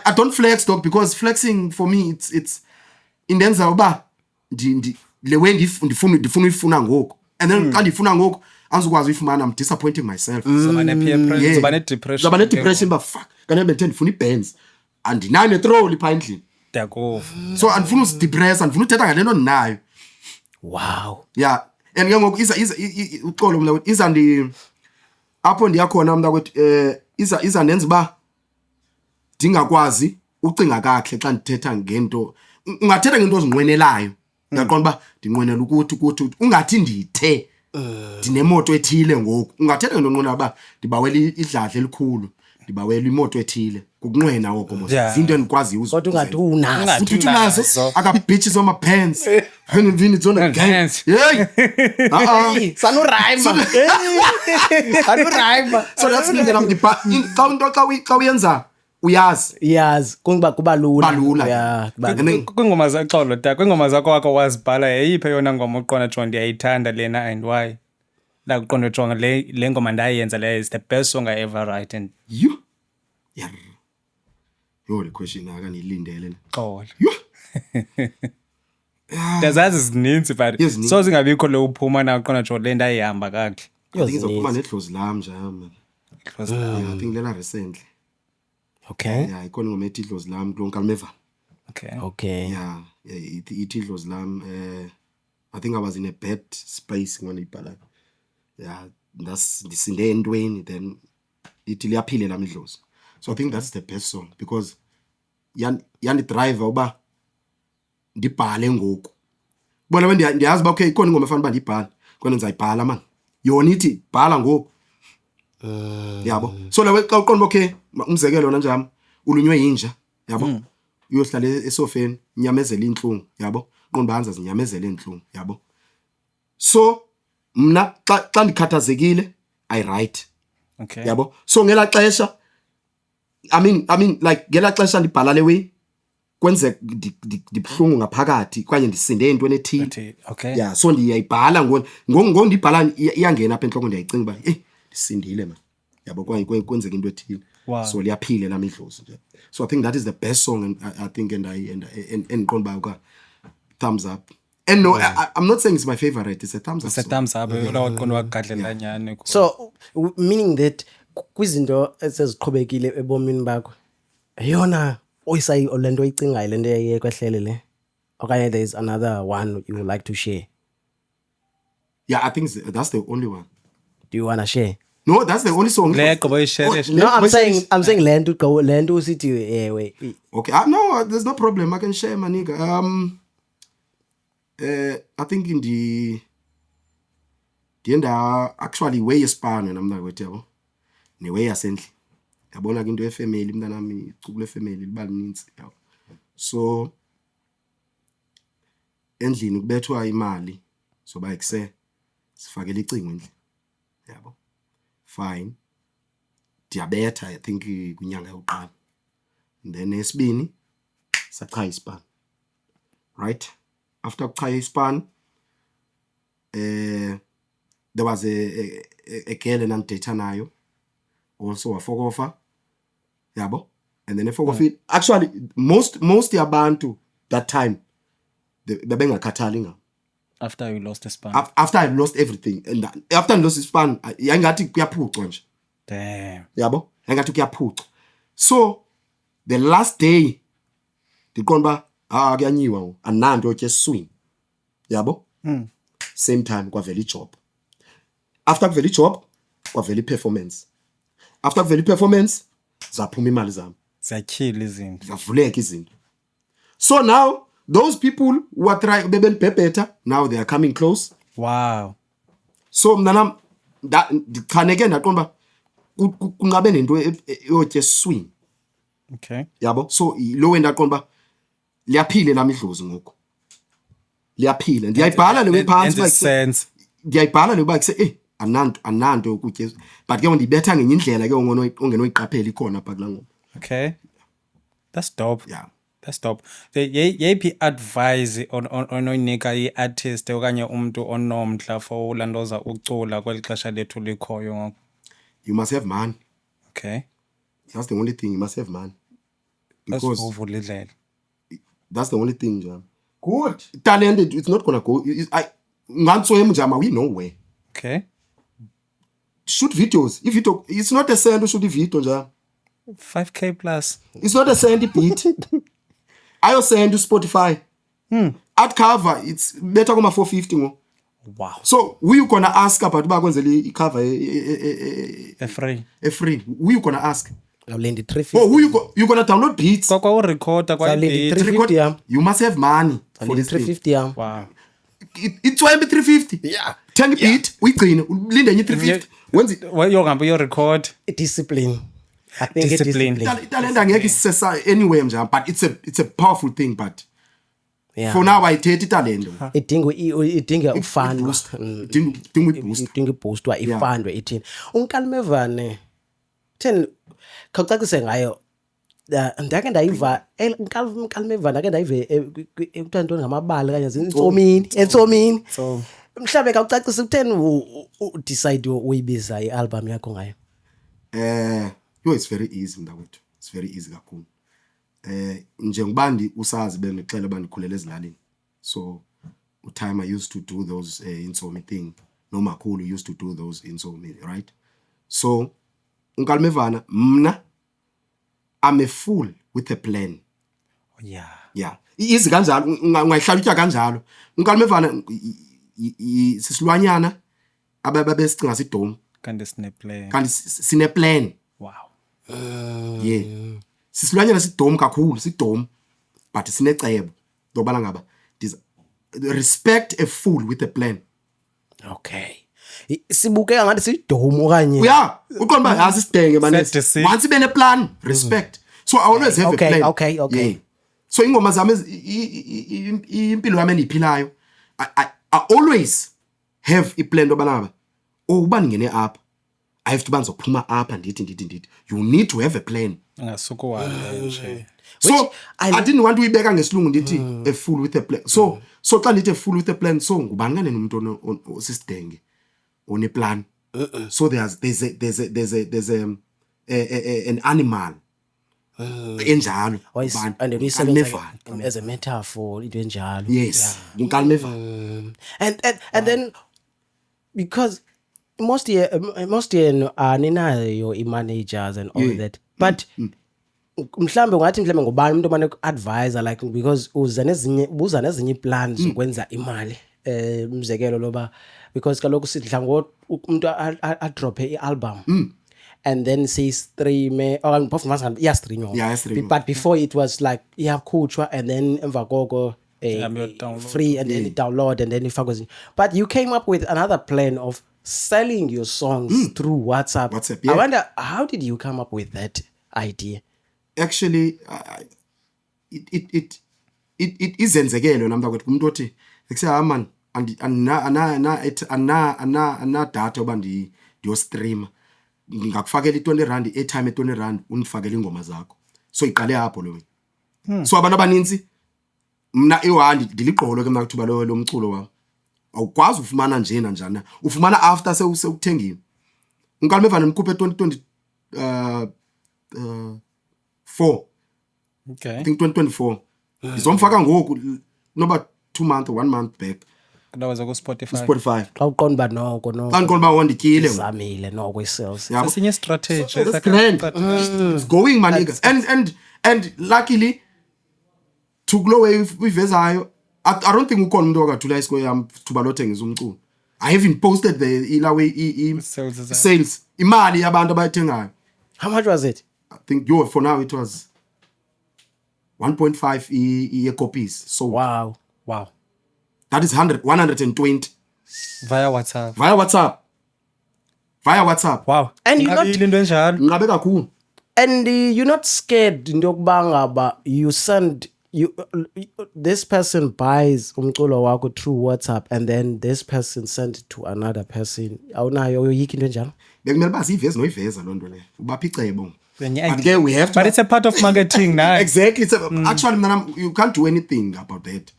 I don't flex dog because flexing for me it's indenza uba le way ndifuna ngoku. And then xa ndifuna ngoku anzukwazi uyifumana I'm disappointing myself zoba ne peer pressure zoba ne depression but fuck kana bethenda ndifuna ibands andinayo ne trolley pha endlini dakuva so andifuna usidepress andifuna uthetha ngalento ndinayo wow yeah and ke ngoku uxolo mna iza ndi apho ndiyakhona mna kwethu iza nenza ba ndingakwazi ucinga kahle xa ndithetha ngento ungathetha ngento ozinqwenelayo ngaqonda ba ndinqwenela ukuthi ungathi ndithe ndinemoto ethile ngoku ungathetha ngento onqwenela ba ndibawela idladla elikhulu ndibawela imoto ethile kukunqwena oko mos izinto endikwazi uzo kodwa ungathi unazo uthi unazo aka bitches on my pants and vini zona dance hey sanu rhyme so that's me that I'm the xa uyenza uyazi kuba lula kwingoma zaxolo da kwingoma zakho wakho wazibhala yayiphi yona ngoma uqonda John ndiyayithanda lena and why la uqonda John le ngoma ndayenza le is the best song I ever write and you yeah Yo le question akanilindele. Xola. Yo. Dazazi zininzi but Yes, so zingabikho le uphuma na qona nje le nto ayihamba kakuhle. I think izophuma nedlozi lam nje man. Yeah, I think lena recently. Okay. Yeah, ikhona ingoma ethi idlozi lam kuNkalmeva. Okay. Yeah, ithi idlozi lam I think I was in a bad space when ibhala. Yeah, that's ndisinde entweni then ithi liyaphile lami idlozi. So I think that's the best song because yani drive uba ndibhale ngoku. Bona ndiyazi ba okay ikhona ingoma efana ba ndibhale. Kona ngizayibhala man. Yona ithi bhala ngoku. Yabo. So la xa uqonda okay umzekelo na njami ulunywe yinja, yabo. Uyohlala esofeni, nyamezela inhlungu, yabo. Qonda banza zinyamezela inhlungu, yabo. So mna xa ndikhathazekile I write. Okay. Yabo. So ngela xesha I mean like ngela xesha ndibhala le way kwenze dibhlungu ngaphakathi kanye ndisinde into enethile. Okay. Yeah, so ndiyayibhala ngondibhala iyangena apha enhloko ndiyayicinga ba ndisindile man. Yabo kwenzeka into ethile. So liyaphile lami idlozi nje. So I think that is the best song and I think and qonda ba thumbs up. And no, I'm not saying it's my favorite. It's a thumbs up. It's a thumbs up. Lo qonda wagadlela nyane. So meaning that kwizinto eseziqhubekile ebomini bakho yona oyisayi olento oyicingayo lento eyekwehlele le okanye there is another one you would like to share? Yeah, I think that's the only one. Do you want to share? No, that's the only song. Le qobo share. No, I'm saying lento usithi ewe. Okay, no, there's no problem. I can share my nigga. I think in the end actually way yespan and I'm not with you. Ne way yasendle. Yabona ke into efamily mntanami icukule family libalinintsi. So endlini kubethwa imali so ba ekuse sifakela icingo endlini. Yabo. Fine. Diabetha I think kunyanga yokuqala. And then esibini sachaya ispan. Right? After kuchaya ispan there was a girl enandidate nayo also wafokofa. Yabo. And then efokofa actually most yabantu that time bebengakhathali ngam. After you lost the span. After I lost everything and after I lost the span yangathi kuyaphucwa nje. Damn. Yabo. Yangathi kuyaphucwa. So the last day ndiqonda kuyanyiwa anando ke swing. Yabo. Same time kwavela ijob. After kwavela ijob kwavela iperformance. After kwavela iperformance zaphuma imali zami. Zakhila izinto. Zavuleka izinto. So now those people who are trying better now they are coming close. Wow. So mnanam ndikhaneke ndaqonda kunqabe nento yotye swing. Okay. Yabo. So lo wenda qonda liyaphile lami idlozi ngoku. Liyaphila. Ndiyayibhala le phansi like sense. Ndiyayibhala le ba kuse ananto ukutye but ke ndibetha ngenye indlela ke ongenoyiqaphela ikhona apha kula ngoma. Okay. That's dope. Yeah. That's dope. Yeyiphi advice onoyinika i-artist okanye umuntu onomdla for ulandoza ucula kweli xesha lethu likhoyo ngoku? You must have money. Okay. That's the only thing, you must have money. Because uvula indlela. That's the only thing, Jam. Good. Talented, it's not gonna go. We nowhere. Okay. Shoot videos. It's not a cent to shoot the video, Jam. 5K plus. It's not a cent beat. I send to Spotify. Art cover, it's better come 450. Wow. So who you gonna ask about the cover? A free. Who you gonna ask? Awulendi 350. Oh, who you gonna download beats? Kwa urecorda kwa Awulendi beat. 350. You must have money for Awulendi this 350. Wow. It's why 350. Yeah. 10 beat, we clean. Linda 350. When's it? Well, you record. Discipline. I think Discipline. Talent angeke anywhere nje, but it's a powerful thing, but yeah. For now I take talent. Idinga ufundwa. Idinga boostwa ifundwe ithini. Unkalmevane. Then khawucacise ngayo. Ndake ndayiva Unkalmevane ndake ndayive ekuthantoni ngamabali kanye ensomini. So Mhlawumbe khawucacise utheni decide uyibiza i-album yakho ngayo. It's very easy mntakwethu. It's very easy kakhulu. njengoba usazi bengixela bandikhulele ezilalini, so time I used to do those insomi thing, nomakhulu used to do those insomi, right? So unkalimevana mna I'm a fool with a plan. Yeah izi kanjalo ungayihlalutya kanjalo. Unkalimevana sisilwanyana ababesicinga sidom kanti sine plan. Wow. Yeah, sisilwanyana sidom kakhulu, sidom, but sinecebo lokubana ngaba respect a fool with a plan. Okay. Sibukeka ngathi sidomo kanye. Yeah, uqonda asisidenge manesi. Once bene plan, respect. So I always have a plan. Okay. Yeah. So ingoma zami impilo yami eniphilayo, I always have a plan lobanaba. Uba ngene apha, I have to banzophuma apha ndithi. You need to have a plan. Ngasuku wami nje. So I didn't want to uyibeka ngesilungu ndithi a fool with a plan. So xa ndithi a fool with a plan, so ngubani ngane umuntu osisidenge one plan. So there's an animal enjalo and we as a metaphor into enjalo. Yes, unkalimeva. And then because most ninayo i-managers and all that, but mhlambe ngathi mhlambe ngubani umuntu omane advisor, like because uza nezinye plans zokwenza imali, umzekelo loba because kaloku sidla umuntu a drop i-album and then say stream or performance stream, but before it was like khutshwa and then emva koko free and then download and then ifakwe. But you came up with another plan of selling your songs through WhatsApp. Yeah. I wonder, how did you come up with that idea? Actually it izenzekelo namda kwethu umuntu othi ekuseha man ana data oba ndiyo stream, ngakufakela i-R20 airtime e-R20 undifakele ingoma zakho. So iqale hapo lo. So abantu abaninzi mna i-1 ndiliqolo ke mna kuthuba lo mculo wami. Awukwazi ufumana nje na njana. Ufumana after sewuthengile. Unkalimevana mkhuphe 2024. Okay. I think 2024. Izomfaka ngoku noba 2 months or 1 month back. Ndawaza ku Spotify. Xa uqonda noko no. Xa ngikona wandikile. Zamile noko i-sales. Sasinye strategy. That's grand. It's going my nigga. And luckily to glow wivezayo, I don't think ukhona umuntu okathula isikole yami thuba lothengisa umculo. I haven't posted the ilawe sales imali yabantu abayithengayo. How much was it? I think for now it was 1.5 copies. So Wow. that is 120 via WhatsApp. Wow. And you're not into enjalo. Ngabe kakhulu. And you're not scared into yokuba ngaba you send this person buys umculo wakho through WhatsApp and then this person sends it to another person. Awunayo yoyika into enjalo? Bekumele bazi iveza noyiveza lonto le. Ubapha icebo. But again we have to, but it's a part of marketing now. Exactly. It's actually you can't do anything about that.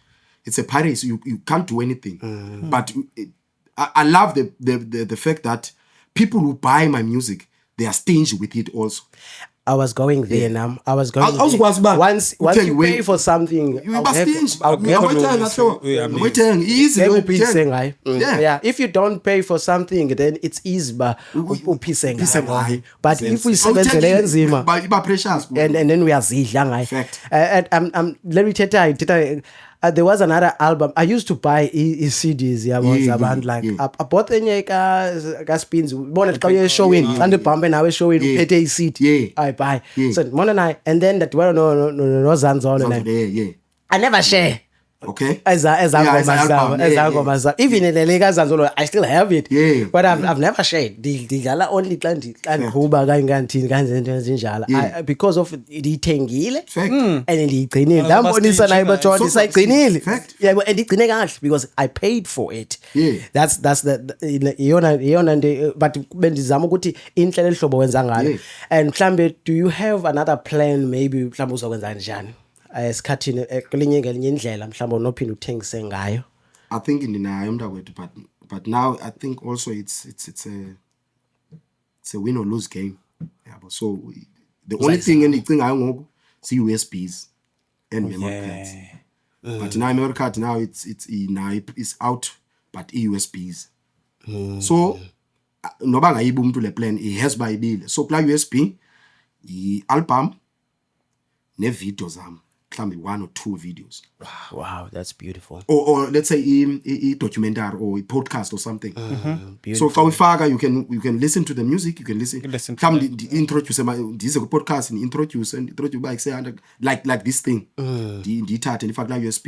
It's a piracy. You can't do anything. But I love the fact that people who buy my music, they are stingy with it also. I was going there now. I was going there. Once you pay for something, if you don't pay for something, then it's easy. But if we spend precious, and then we are zidla. Let me tell you, there was another album. I used to buy CDs. I bought a spins. Showing and the pump and I was showing a seat. I buy. So one and I, and then that no Zanzon. I never share. Okay. As I go myself. Even in the Lega Zanzolo, I still have it. But I've never shared. The only plenty and Huba Gangan because of the Tengile and the Trinil. That one is an Iberton. It's like Trinil. Yeah, and it because I paid for it. That's the Ion and the but Bendizamuguti in Shobo and Flambe, do you have another plan? Maybe Flambuzo Zanjan? Esikhathini kwelinye ngelinye indlela mhlawumbe unophinde uthengise ngayo. I think ndinayo mntakwethu, but now I think also it's a win or lose game. Yeah, so the only thing endicingayo ngoku USBs and memory cards. But now memory card now it's out, but USBs. So noba ngayiba umuntu le plan has bayibile. So kula USB i-album ne-video zami, mhlambe 1 or 2 videos. Wow, that's beautiful. Or let's say a documentary or a podcast or something. So xa uyifaka you can listen to the music, you can listen the introduce ndize ku podcast and introduce by say like this thing. Ndithathe ndifake la USB,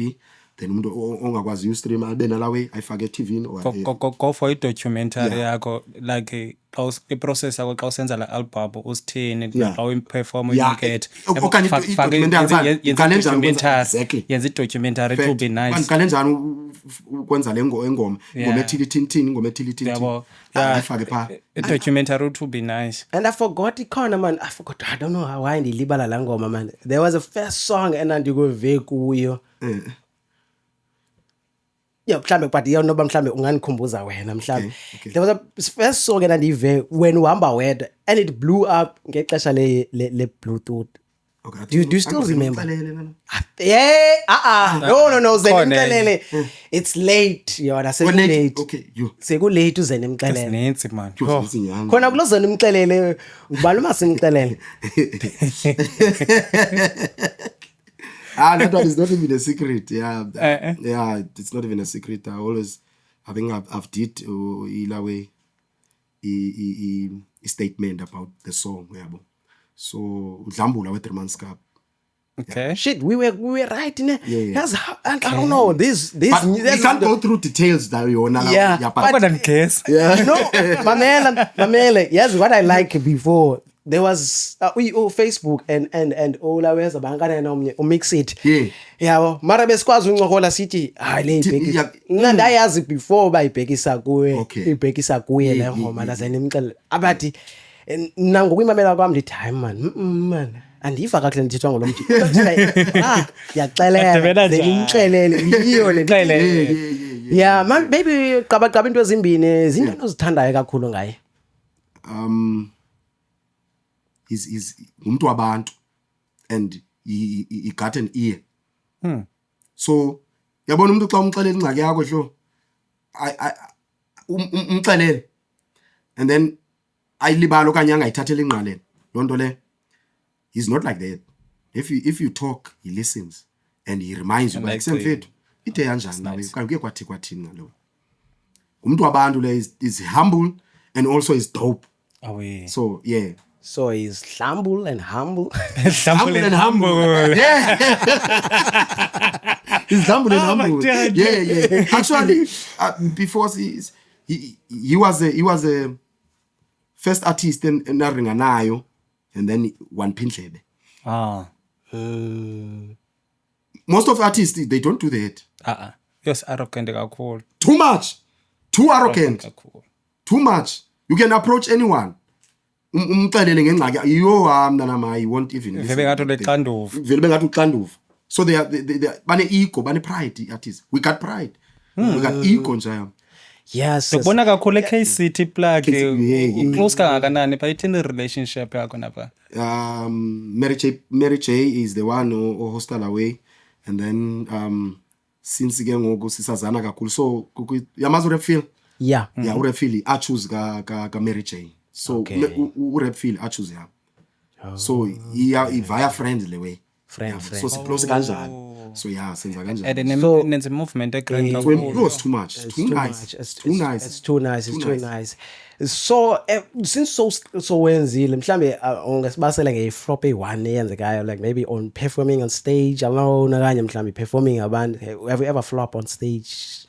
then umuntu ongakwazi ustream abe nalawe ayifake TV or go for i-documentary yakho, like i-process yakho xa usenza la album usithini, xa uyiperform uyikhethe, yenza i-documentary, it will be nice. Kale njani ukwenza le ngoma ethilithini ayifake pha. I-documentary it will be nice. And I forgot ikhona man, I don't know why ndilibala la ngoma man. There was a first song enandikuve kuyo. Yeah, mhlambe but noba mhlambe unganikhumbuza wena mhlambe. There was a first song enandive when uhamba wedwa and it blew up ngexesha le Bluetooth. Okay, Do you still remember? Yeah, no, Zenimxelele. It's late, yona late. Okay, you. Sekulate uZenimxelele. Nancy man. Khona kulo Zenimxelele ubala uma simxelele. That one is not even a secret. Yeah, it's not even a secret. I think I've did ilawe a statement about the song. So Udlambula with 3 months cap. Okay. Shit, we were right in it. That's how, I don't know this. We can't go through details that you know. But than case. No, Mamele. Yes, what I like before. There was Facebook and all our ways abangana na mix it. Yeah, mara besikwazi uncokola sithi le ibhekisa. Mina ndayazi before bayibhekisa kuwe, ibhekisa kuye le ngoma la Zenimxelele. Abathi nangokuyimamela kwami ndithi hayi man andiva kahle ndithethwa ngolo mntu. Yaxelela Zenimxelele yiyo le xelele. Yeah, man baby qaba into ezimbini izinto ozithandayo kakhulu ngaye. Is umuntu wabantu and he got an ear. So yabona umuntu xa umxelela ingxaki yakho hlo umxelele and then ayilibala okanye angayithathela ingqalelo loo nto le. He's not like that. If you talk he listens and he reminds you like semfethu ithe kanjani nawe kuye kwathini ngalo. Umuntu wabantu le is humble and also is dope. So yeah. So he's humble and humble. Humble and humble. Yeah. He's humble and humble. Yeah. Actually, before he was a first artist in Naringanayo, and then one Pintlebe. Most of artists they don't do that. Yes, arrogant kakhulu. Too much. Too arrogant. Too much. You can approach anyone. Umxelele ngengxaki mntana mayi won't even vele ngathi uxanduva. So they bane ego, bane pride artists. We got pride. We got ego nje. Yes. Ubona kakhulu eKCity plug close kangakanani bayithini relationship yakho napha? Mary J is the one who hostel away, and then since ke ngoku sisazana kakhulu so yamazi rap feel. Yeah, rap feel I choose ka Mary J. So rap feel I choose him. So via friends le way. Friend. So close kanjani. So yeah, senza kanjani. And then the movement egrand kakhulu. It was too much. It's too nice. So since so wenzile mhlambe ungasibasela nge-flop e1 eyenzekayo like maybe on performing on stage alone okanye mhlambe performing abantu. Have you ever flop on stage?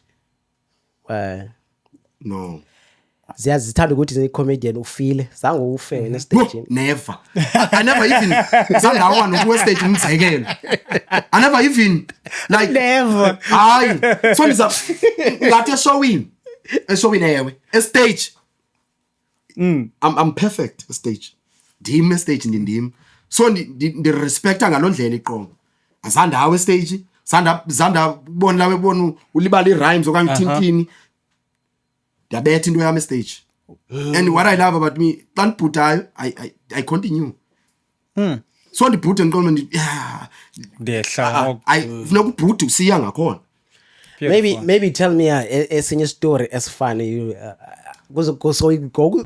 No. Ziyazithanda ukuthi comedian ufile zange ufe ne stage. Never. I never even zangawana ku stage umzekelo. I never even like never. Hayi. So ngathi showing ewe. A stage. I'm perfect a stage. Ndim stage ndim. So ndi respecta ngalondlela iqongo. Azanda hawe stage. Zanda bona lawe bona ulibala i-rhymes okanye uthintini. Ndiyabetha into yami stage. And what I love about me, xa ndibhutayo I continue. so ndibhute ndiqonde yeah ndiyehla funeka ubhute usiya ngakhona. Maybe tell me esinye story esifani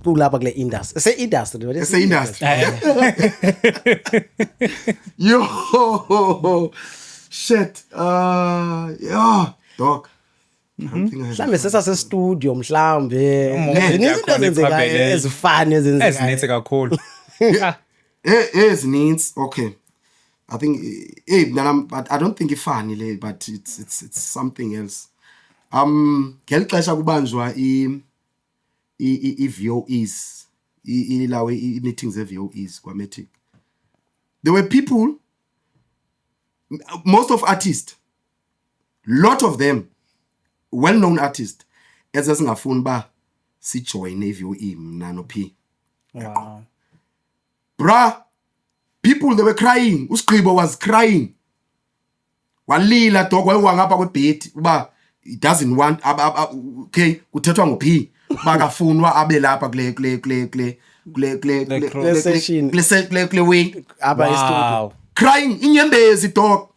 kulapha kule industry. Ese-industry. Ese-industry. Yo, shit. Yeah, dog. Mhlawumbe sesasestudio mhlawumbe. Zininzi into ezenzekayo ezifani ezinintsi kakhulu. Ezinintsi. Okay. I think but I don't think ifani le, but it's something else. Ngeli xesha kubanjwa i-VOEs, ilawe i-meetings e-VOEs kwa-Matic. There were people, most of artists, lot of them, well-known artists, ezasingafuni ba si-join i-VOE mna no P. Wow. Bruh, people, they were crying. Usigqibo was crying. Walila dog wayewangapha kwebhedi uba he doesn't want okay kuthethwa ngo-P bakafunwa abe lapha kule way Wow. crying inyembezi dog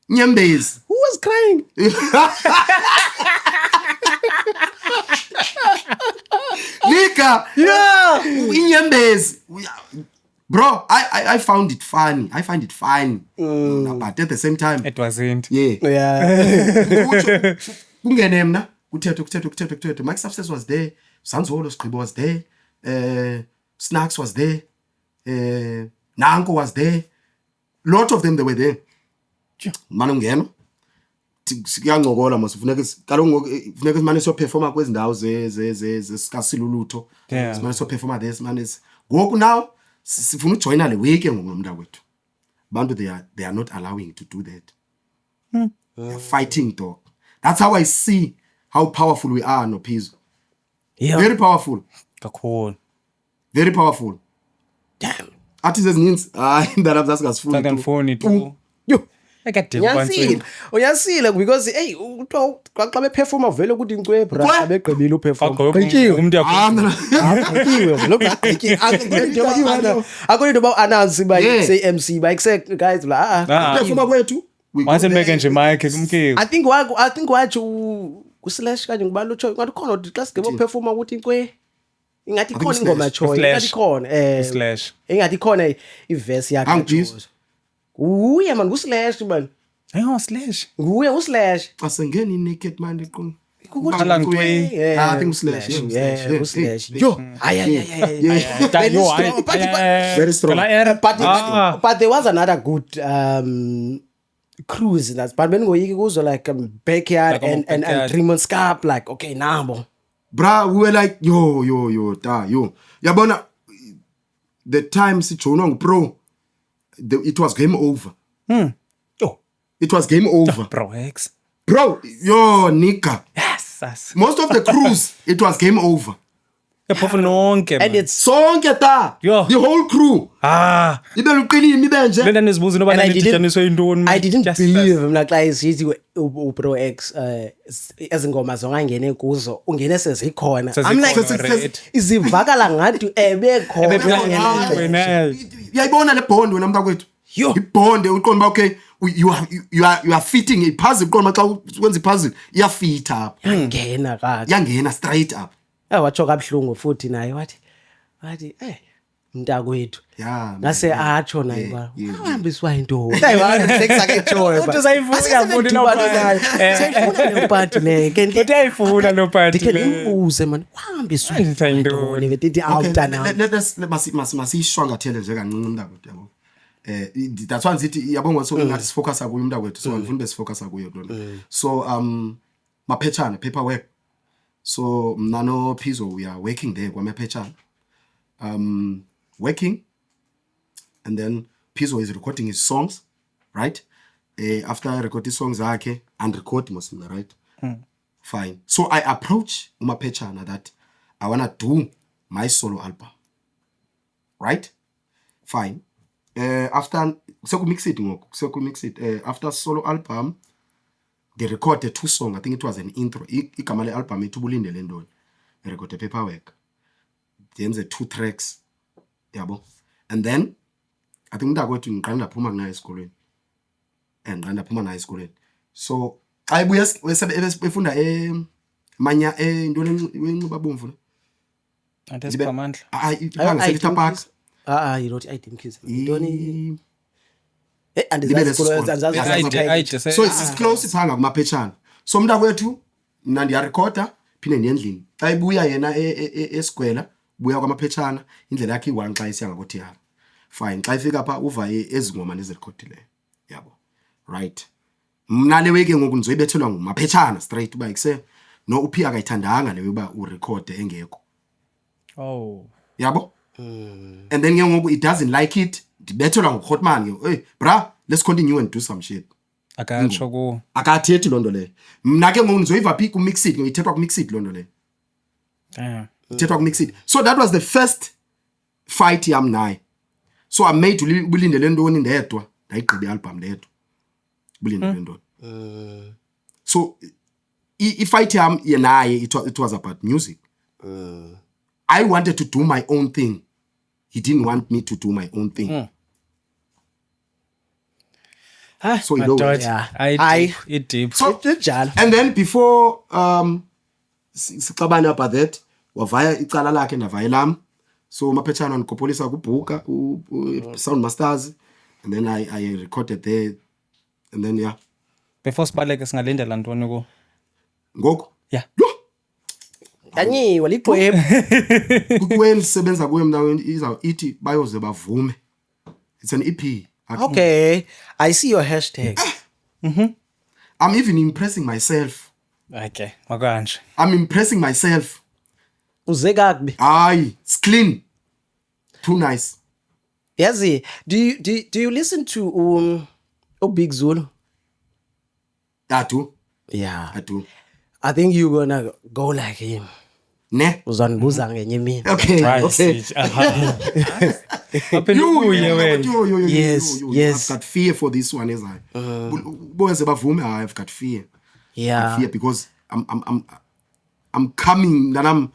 inyembezi. Who was crying? Nika, Yeah. inyembezi. Bro, I found it funny. I find it funny. But at the same time, It wasn't. Yeah. Kungene mna kuthethwe. Mike Substance was there, Sanzolo Scribo was there, Snacks was there, Nanko was there. Lot of them, they were there. Manje ungena siyancokola mos funeka simane so performa kwezi ndawo zesikhasilulutho, simane so performa there, simane ngoku now sifuna ujoina le week ngomntu wethu. Bantu they are not allowing to do that. They're fighting dog. That's how I see how powerful we are, no Pizzo. Yeah. Very powerful. Kakhulu. Very powerful. Damn. Artists means indaba zasingasifuni. Sakufuni tu. Yo. Ekade Uyasile because hey xa beperforma vele ukuthi ngcwe bra xa begqibile uperforma. umuntu Akho into ba announce by say MC by say guys la performa kwethu. once mbeke nje mic kumkile. I think wathi ku/slash kanje ngibani utsho ngathi khona ukuthi xa sigqiba performa ukuthi inkwe ingathi khona ingoma choyo ingathi khona Slash. ingathi khona iverse yakhe. Uye man ku/slash man. Hayo Slash. Nguye u/slash. Asengeni naked man iqhulu. Qala ngcwe. I think slash. Yeah, slash. Yo. Very strong. But there was another good cruise in that. But when we go like Backyard Like and Tremont Scarp, like okay, now. Bra, we were like yo. Yabona the time sijonwa pro it was game over. Yo. It was game over. Bro X. Bro, yo nigga. Yes. Most of the crews it was game over. Ephofu nonke. And it's Sonke ta. Yo. The whole crew. Ibe luqinile ibe nje. Lena nizibuza noba nidityaniswe intoni. I didn't believe mna xa isithi uPro X ezingoma zongangene kuzo ungene sezikhona. I'm like izivakala ngathi bekhona. Uyayibona le bond wena mntakwethu. Yo. Ibond uqonda ba okay you are fitting a puzzle uqonda xa ukwenza ipuzzle iyafit up. Yangena kahle. Yangena straight up. Watsho kabuhlungu futhi naye wathi mntakwethu. Yeah. Ngase atsho naye ba. Uhambiswa into. Sayifuna le party le. Kodwa ayifuna lo party Dike le. nibuze man. Uhambiswa into. Ngithi awutana. Let's masishwangathele nje kancinci mntakwethu yabo. That's why ngithi yabonga so ngathi sifocus kuyo mntakwethu so ngifuna besifocus kuyo lona. So maphetshana paperwork. So mnano Pizzo we are working there kwamaphetshana. Working, and then Pizzo is recording his songs, right? After I record his songs, and record most of them, right? Fine. So I approach Umapechana that I wanna do my solo album, right? Fine. After so mix it. After solo album, they recorded 2 songs. I think it was an intro. Ikamale album itubulinde lendon. They recorded paperwork. Then the 2 tracks. Yabo. And then I think umntakwethu ngiqala ndaphuma kunaye esikolweni and ndaphuma naye esikolweni so xa ebuya befunda manya intoni wenxiba bomvu Ante siphamandla. Selector Park you know I-Dim Kids intoni so it's close phanga kumaphetshana so umntakwethu mna ndiyarekhoda phinde ndiyendlini xa ibuya yena esigwela buya kwamaphetshana indlela yakhe i-1 xa isiya ngakothiyara fine xa ifika pha uva ezingoma nezirekhodileyo yabo right mna le weke ngoku ndizoyibethelwa ngumaphetshana straight uba ikuse no uphi akayithandanga leyo uba urekhode engekho yabo and then ke ngoku it doesn't like it ndibethelwa nguRhotman ke hey bra let's continue and do some shit akatsho ku akathethi lonto leyo mna ke ngoku ndizoyiva phi ku Mixit ngiyithethwa ku Mixit lonto leyo ithethwa ku Mixit so that was the first fight yam naye so I made ubulindele ntoni ndedwa ndayigqiba ialbum ndedwa ubulindele ntoni so i-fight yam naye it was about music I wanted to do my own thing he didn't want me to do my own thing so you know it deep so and then before sixabana about that wavaya icala lakhe ndavaya lam so maphetshana ndikopholisa kubhuka Sound Masters and then I recorded there and then yeah before sibaleke singalindela ntoni ku ngoku yeah yanyiwa ligqwebo kuweni sebenza kuwe mna ithi bayoze bavume it's an EP okay I see your hashtag I'm even impressing myself okay makanje I'm impressing myself uze kakubi hayi it's clean too nice yazi do you listen to Big Zulu I do yeah I do I think you're gonna go like him ne uzanibuza ngenye imini okay Yes. I've got fear for this one as I boys bavume I've got fear yeah fear because I'm coming that I'm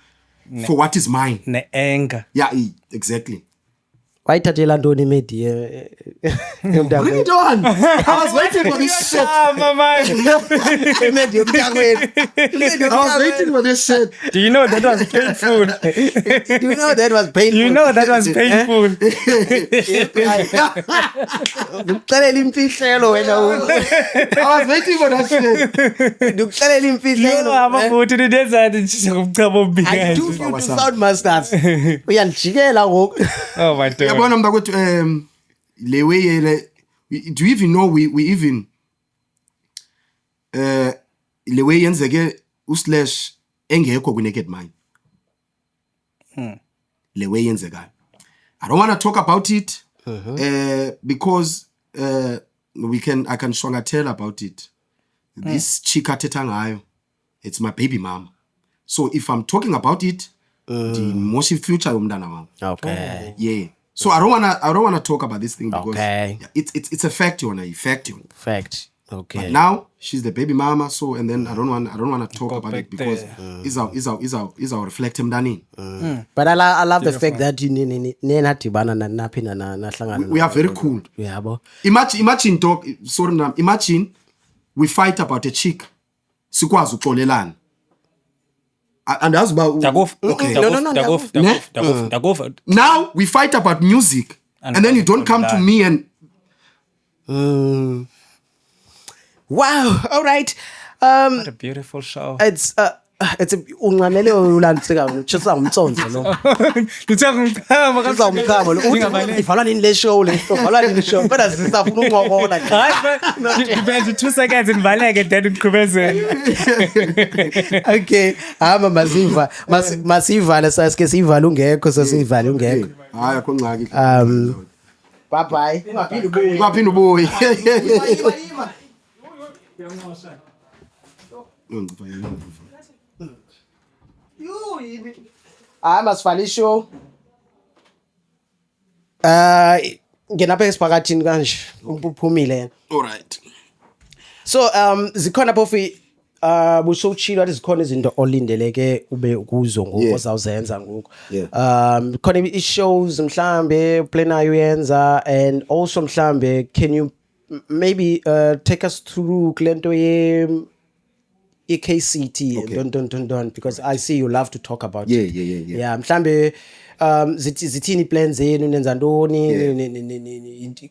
for what is mine ne anger yeah exactly wayithathela ntoni imedi bring it on I was waiting for this shit imedi yomntakwethu I was waiting for this shit do you know that was painful do you know that was painful you know that was painful ukuxelela imfihlelo wena I was waiting for that shit ukuxelela imfihlelo abafuthi nidenzani njengomchamo I ombikayo do you to Sound Masters uyandijikela ngoku oh my god yabona mntakwethu le way yele do you even know we even le way yenzeke uslash engekho ku Naked Mind le way yenzekayo I don't want to talk about it because I can shwangathela about it this chick athetha ngayo it's my baby mama so if I'm talking about it the most future yomntana wami okay yeah so I don't wanna talk about this thing because Okay. yeah, it's a fact on a fact on fact okay but now she's the baby mama so and then I don't want to talk Go about back it because is our reflect emntanini but I love the fact that nenadibana naphi nahlangana we are very cool yabo imagine dog sorry now imagine we fight about a chick sikwazi uxolelana and that's about okay Dagof. now we fight about music and then you don't come to me and wow all right What a beautiful show. it's unqamele ulandiseka uchisa umtsonzo lo uchisa umchamo lo ivala nini le show le ivala nini show kodwa sisafuna unqokola Depends 2 seconds invaleke then uqhubezele. okay hamba masivala sasike sivala ungekho sasivala ungekho hayi akho ngxaki bye bye ungaphinde ubuye masivale ishow ngenapha esiphakathini kanje uphumile all right so zikhona phofu busowutshilo athi zikhona izinto olindeleke ube kuzo ngoku ozawuzenza ngoku. Khona i-shows mhlambe planayo uyenza, and also mhlambe can you maybe take us through kule nto KCT don because I see you love to talk about it. Yeah mhlambe zithini plans zenu, nenza ntoni,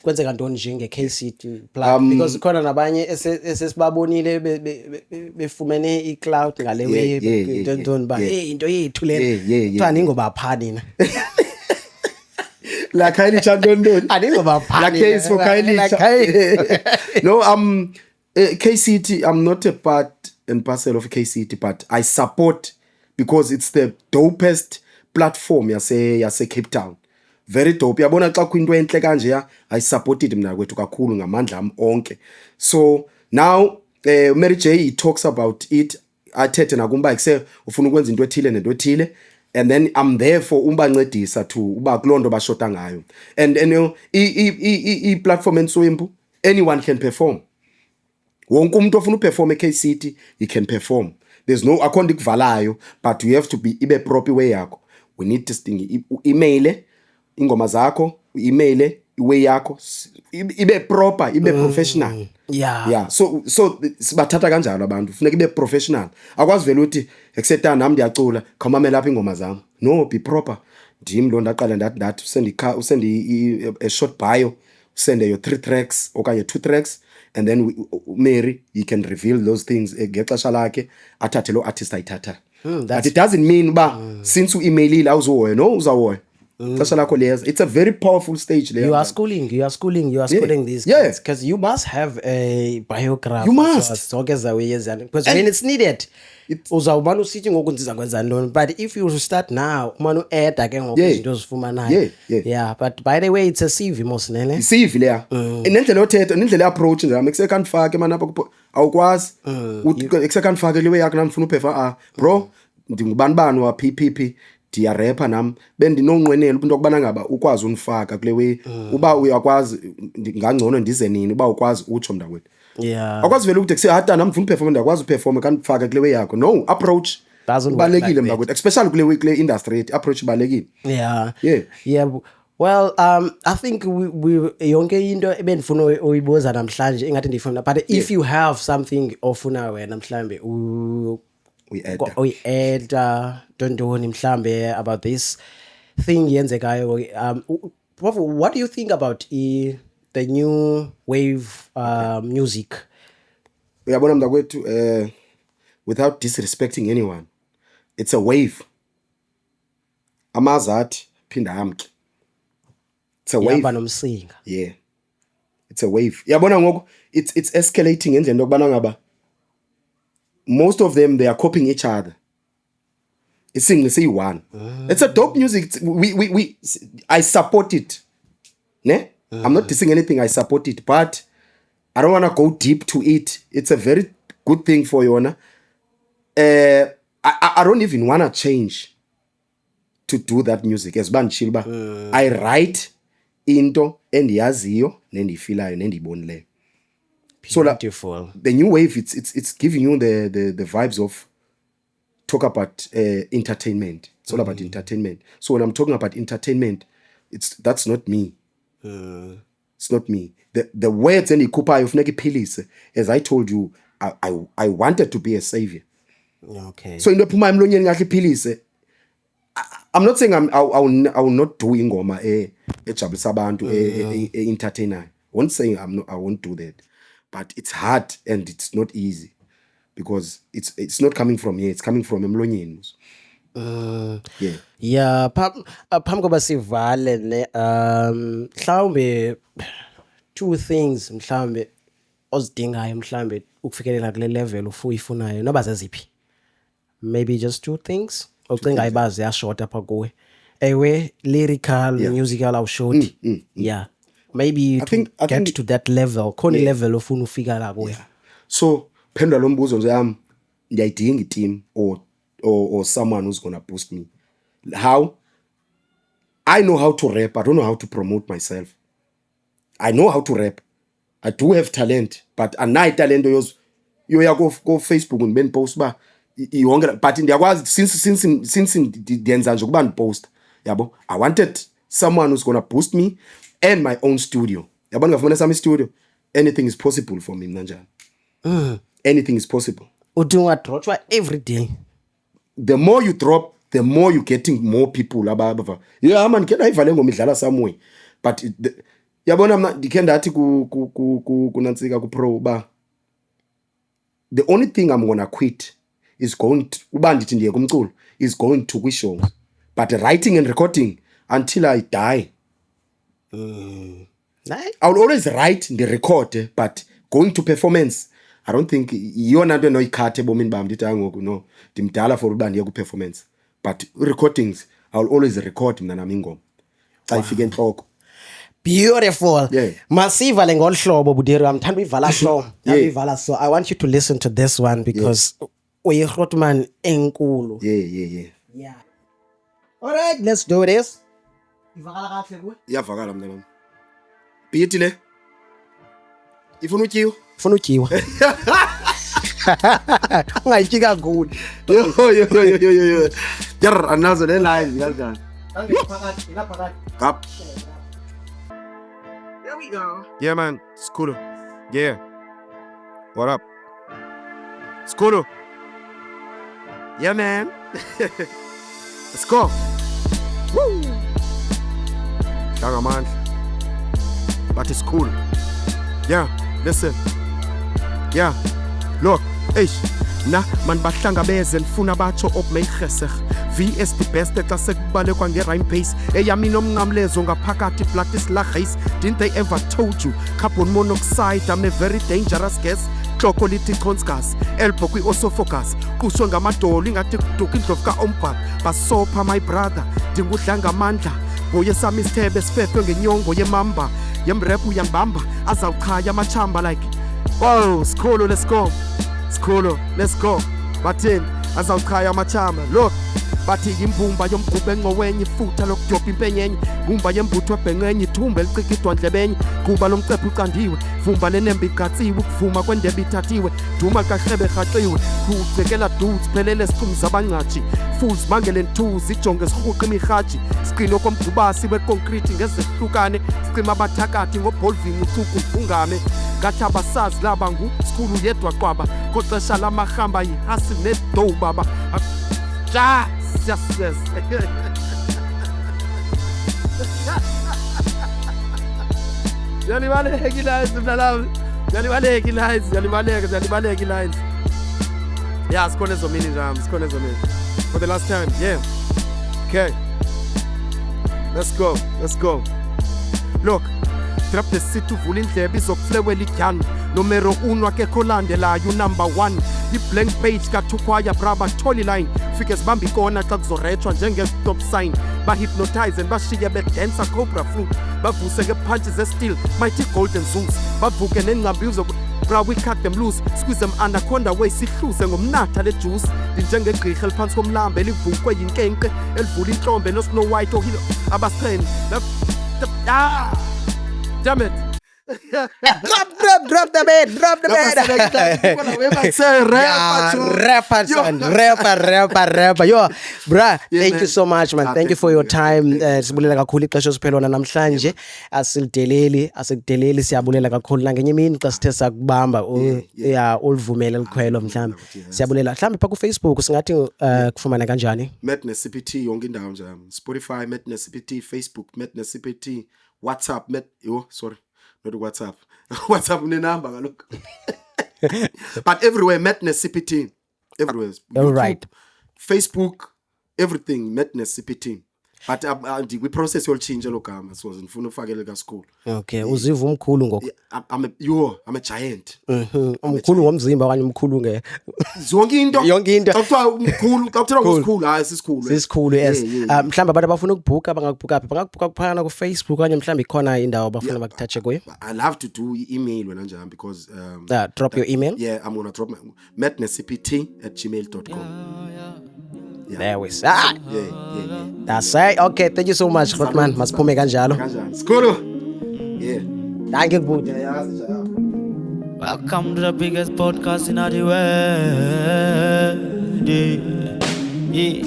kwenzeka ntoni nje KCT plan, because khona nabanye esesibabonile befumene i-cloud ngale way ntoni ba into yethu lena kuthiwa ningobaphani na. La Kylie Chandon. Aningobaphani. La case for Kylie. No, KCT, I'm not a part and parcel of KCT, but I support because it's the dopest platform yase Cape Town. Very dope. Yabona xa kwinto enhle kanje ya, I supported mina kwethu kakhulu ngamandla am onke. So now Mary J he talks about it. Athethe nakumba ekuse ufuna ukwenza into ethile nento ethile, and then I'm there for umbancedisa to uba kulondo bashota ngayo. And you know I platform ensoyimpu, anyone can perform. Wonke umuntu ofuna uperform KCT he can perform. There's no akhonda ikuvalayo, but you have to be ibe proper way yakho. We need to sting email ingoma zakho, email way yakho ibe proper, ibe professional. Yeah, so sibathatha kanjalo abantu, funeka ibe professional. Akwazi vele uthi ekseta nami ndiyacula khawumamela lapha ingoma zami. No, be proper. Ndim lo ndaqala ndathi usend a short bio, send your 3 tracks okanye 2 tracks, and then Mary you can reveal those things ngexesha lakhe athathe lo artist ayithatha. But it doesn't mean ba since u-emailile awuzohoya. No, uzahoya. It's a very powerful stage there. You are schooling these kids, because you must have a biography. You must. Because when it's needed, uzawubana usithi ngoku nziza kwenza ntoni, but if you start now umane ueda ke ngoku izinto zifumanayo. Yeah, but by the way it's a CV mosinene. CV leya. Nendlela yothetha, nendlela approach nje ekuse kanifake mana apha awukwazi. Ekuse kanifake lewe yakho namfuna uperform bro ndingubani wa PPP ndiyarapha nam bendinonqwenela into okubana ngaba ukwazi unifaka kule way uba uyakwazi ngangcono ndize nini uba ukwazi utsho mntakwethu. Yeah, akwazi vele ukuthi hata nam mfuna uperform ndakwazi uperform kanifaka kule way yakho. No, approach balekile mntakwethu, especially kule industry approach balekile. Yeah. Well, I think we yonke into ebendifuna uyibuza namhlanje engathi ndifuna, but if you have something ofuna wena mhlambe don't mhlambe about this thing yenzekayo, what do you think about the new wave music? Uyabona mntakwethu, without disrespecting anyone, it's a wave. Amazathi phinda amke. It's a wave. Yeah, it's a wave. Yabona ngoku it's escalating ngendlela lokubana ngaba most of them they are copying each other. It's singing one. It's a dope music. I support it. Ne? I'm not dissing anything. I support it, but I don't want to go deep to it. It's a very good thing for you. I don't even want to change to do that music. As ban chilba, I write into endiyaziyo nendifilayo nendibonileyo. Beautiful. So the new wave, it's giving you the vibes of talk about entertainment. It's all about entertainment. So when I'm talking about entertainment, that's not me. It's not me. The words and ikupayo funeka iphilise. As I told you, I wanted to be a savior. Okay. So into ephuma emlonyeni ngahle iphilise. I'm not saying I will not do ingoma ejabulisa abantu entertainer. I won't say I won't do that. But it's hard and it's not easy because it's not coming from here. It's coming from emlonyeni. Yeah, phambi koba sivale ne mhlawumbe 2 things mhlawumbe ozidingayo mhlawumbe ukufikelela kule level uyifunayo noba zeziphi. Maybe just 2 things ocinga ibazi yashort apha kuwe. Ewe lyrical, musical awushoti. Yeah. Maybe you get to that level. Khona level ofuna ufika la kuwe. So phendula lo mbuzo nje yami, ndiyayidinga team or someone who's going to boost me. How? I know how to rap. I don't know how to promote myself. I know how to rap. I do have talent, but anai talent uyoya ko Facebook ndibe ndipost ba yonke but ndiyakwazi since ndiyenza nje kuba ndipost yabo. I wanted someone who's going to boost me and my own studio. Yabo ngafumana sami studio, anything is possible for me mna njani. Anything is possible. Uthi ungadrotshwa every day. The more you drop, the more you getting more people abava. Yeah man, ke ayivale ngomidlala somewhere. But yabona mna ndikhe ndathi kunantsika ku pro ba the only thing I'm going to quit is going to uba ndithi ndiye kumculo is going to kwi-show. But writing and recording until I die. I will always write and record, but going to performance, I don't think yona nto enoyikhatha ebomini bam ndithi ngoku no ndimdala for uba ndiye ku-performance. But recordings, I will always record mna nami ingoma xa ifike entloko. Beautiful. Yeah. Masiva le ngolu hlobo buderi wam thanda uyivala so. Uyivala so. I want you to listen to this one because uyigrotman enkulu. Yeah. All right, let's do this. Ivakala kahle kuwe? Iyavakala mna nami. Beat le. Ifuna utyiwa? Ufuna utyiwa. Ungayityi kakhulu. Yo. Yar anazo le lines kanjani? Phakathi. Kap. There we go. Yeah man, Skulu. Yeah. What up? Skulu. Yeah man. Let's go. Woo. Man. But it's cool. Yeah, listen. Yeah. Look, eish. Na man bahlangabeze nifuna batsho okumeyiheseg. VS the best xa sekubalekwa nge-rhyme pace. Eyami nomnqamlezo ngaphakathi black is lagis. Didn't they ever told you? Carbon monoxide, I'm a very dangerous gas. Chocolate consgas, elbow kwi-osophagus. Kusho ngamadolo ingathi kuduka indlovu ka-ombhak. Basopha my brother, ndingudla ngamandla. Boye sami isithebe sifefe ngenyongo yemamba. Yemrepu yambamba, azawukhaya amachamba like. Whoa, Skolo, let's go. Skolo, let's go. Bathini, azawukhaya amachamba. Look. Bathi imbumba yomgubhe engcowenye ifutha lokudobha impenyenye ngumba yembutho ebhenqenye ithumba elicikidwa ndlebenye kuba lomcephe ucandiwe vumba lenembe igatsiwe ukuvuma kwendebe ithathiwe duma kahlebe rhaxiwe kucekela dudes phelele siqumi zabangcaji fools mangele nthuzi ijonge sihuqa imirhaji siqino komgubasi weconcrete ngezehlukane sicima abathakathi ngobolving ucuku uvungame ngathi abasazi laba ngusikhulu yedwa qwaba koxesha lamahamba yihasi nedow baba Yes. Yalibaleki lines mnalami. Yalibaleki lines. Yeah, sikhona ezo mini jam, For the last time, yeah. Okay. Let's go. Look. Trap the city uvula indlebe izokuflewela idyani numero 1 akekho landelayo number 1 i-blank page kathukwaya braba tholi line fike sibamba ikona xa kuzorethwa njenge-stop sign bahypnotize and bashiye bedansa cobra fruit bavuse ngephantshi ze-steel mighty golden zeus bavuke nengcambi bra we cut them loose squeeze them anaconda way sihluse ngomnatha le juice njengegqirha eliphansi komlambe elivukwe yinkenke elivula inhlombe no-Snow White ohilo abaseni damn it. Drop the bed. Rapper. Yo, bruh, thank you so much, man. Thank you for your time. Sibulela kakhulu ixesha osiphelona namhlanje. Asikudeleli siyabulela kakhulu nangenye imini xa sithe sakubamba ulivumele likhwelo mhlawumbe. Siyabulela. Mhlawumbe pha ku Facebook singathi kufumana kanjani? Madness CPT yonke indawo nje. Spotify Madness CPT, Facebook Madness CPT, WhatsApp not WhatsApp. WhatsApp ne number kaloku. But everywhere Madness CPT. Everywhere. All right. Facebook, everything Madness CPT. But we process all change lo gama so ngifuna ufakele ka school. Okay, uziva umkhulu ngoku. I'm a giant. Umkhulu ngomzimba okanye umkhulu nge. Yonke into. Xa umkhulu, xa uthetha ngosikhulu, hayi sisikhulu. Sisikhulu yes. Mhlawumbe abantu abafuna ukubhuka bangakubhuka phi? Bangakubhuka kuphana ku Facebook okanye mhlawumbe ikhona indawo abafuna bakuthathe kuyo. I love to do email wena njani because drop your email. Yeah, I'm going to drop my madnesscpt@gmail.com. Yeah. There we say. Yeah. That's right. Okay, thank you so much, Rotman. Masiphume kanjalo. Skolo. Yeah. Thank you, good. Welcome to the biggest podcast in the world. Yeah.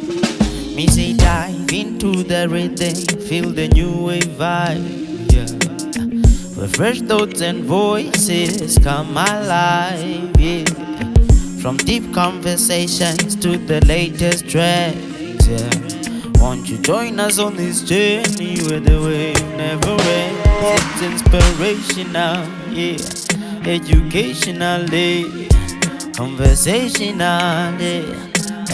Me say dive into the rhythm, feel the new wave vibe. Yeah. Where fresh thoughts and voices come alive. Yeah. From deep conversations to the latest trends. Yeah. Won't you join us on this journey where the wave never ends? It's inspirational, yeah. Educationally, conversationally,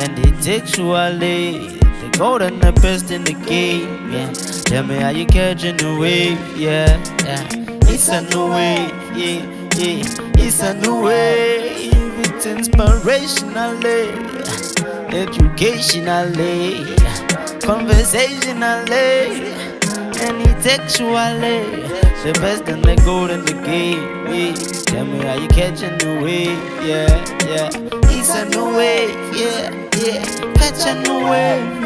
and intellectually. The gold and the best in the game, yeah. Tell me how you catching the wave, yeah. It's a new wave, yeah. It's a new wave. It's inspirationally, educationally, conversationally, and intellectually. The best and the gold in the game, yeah. Tell me how you catching the wave, yeah. It's a new wave, yeah. Catch a new wave.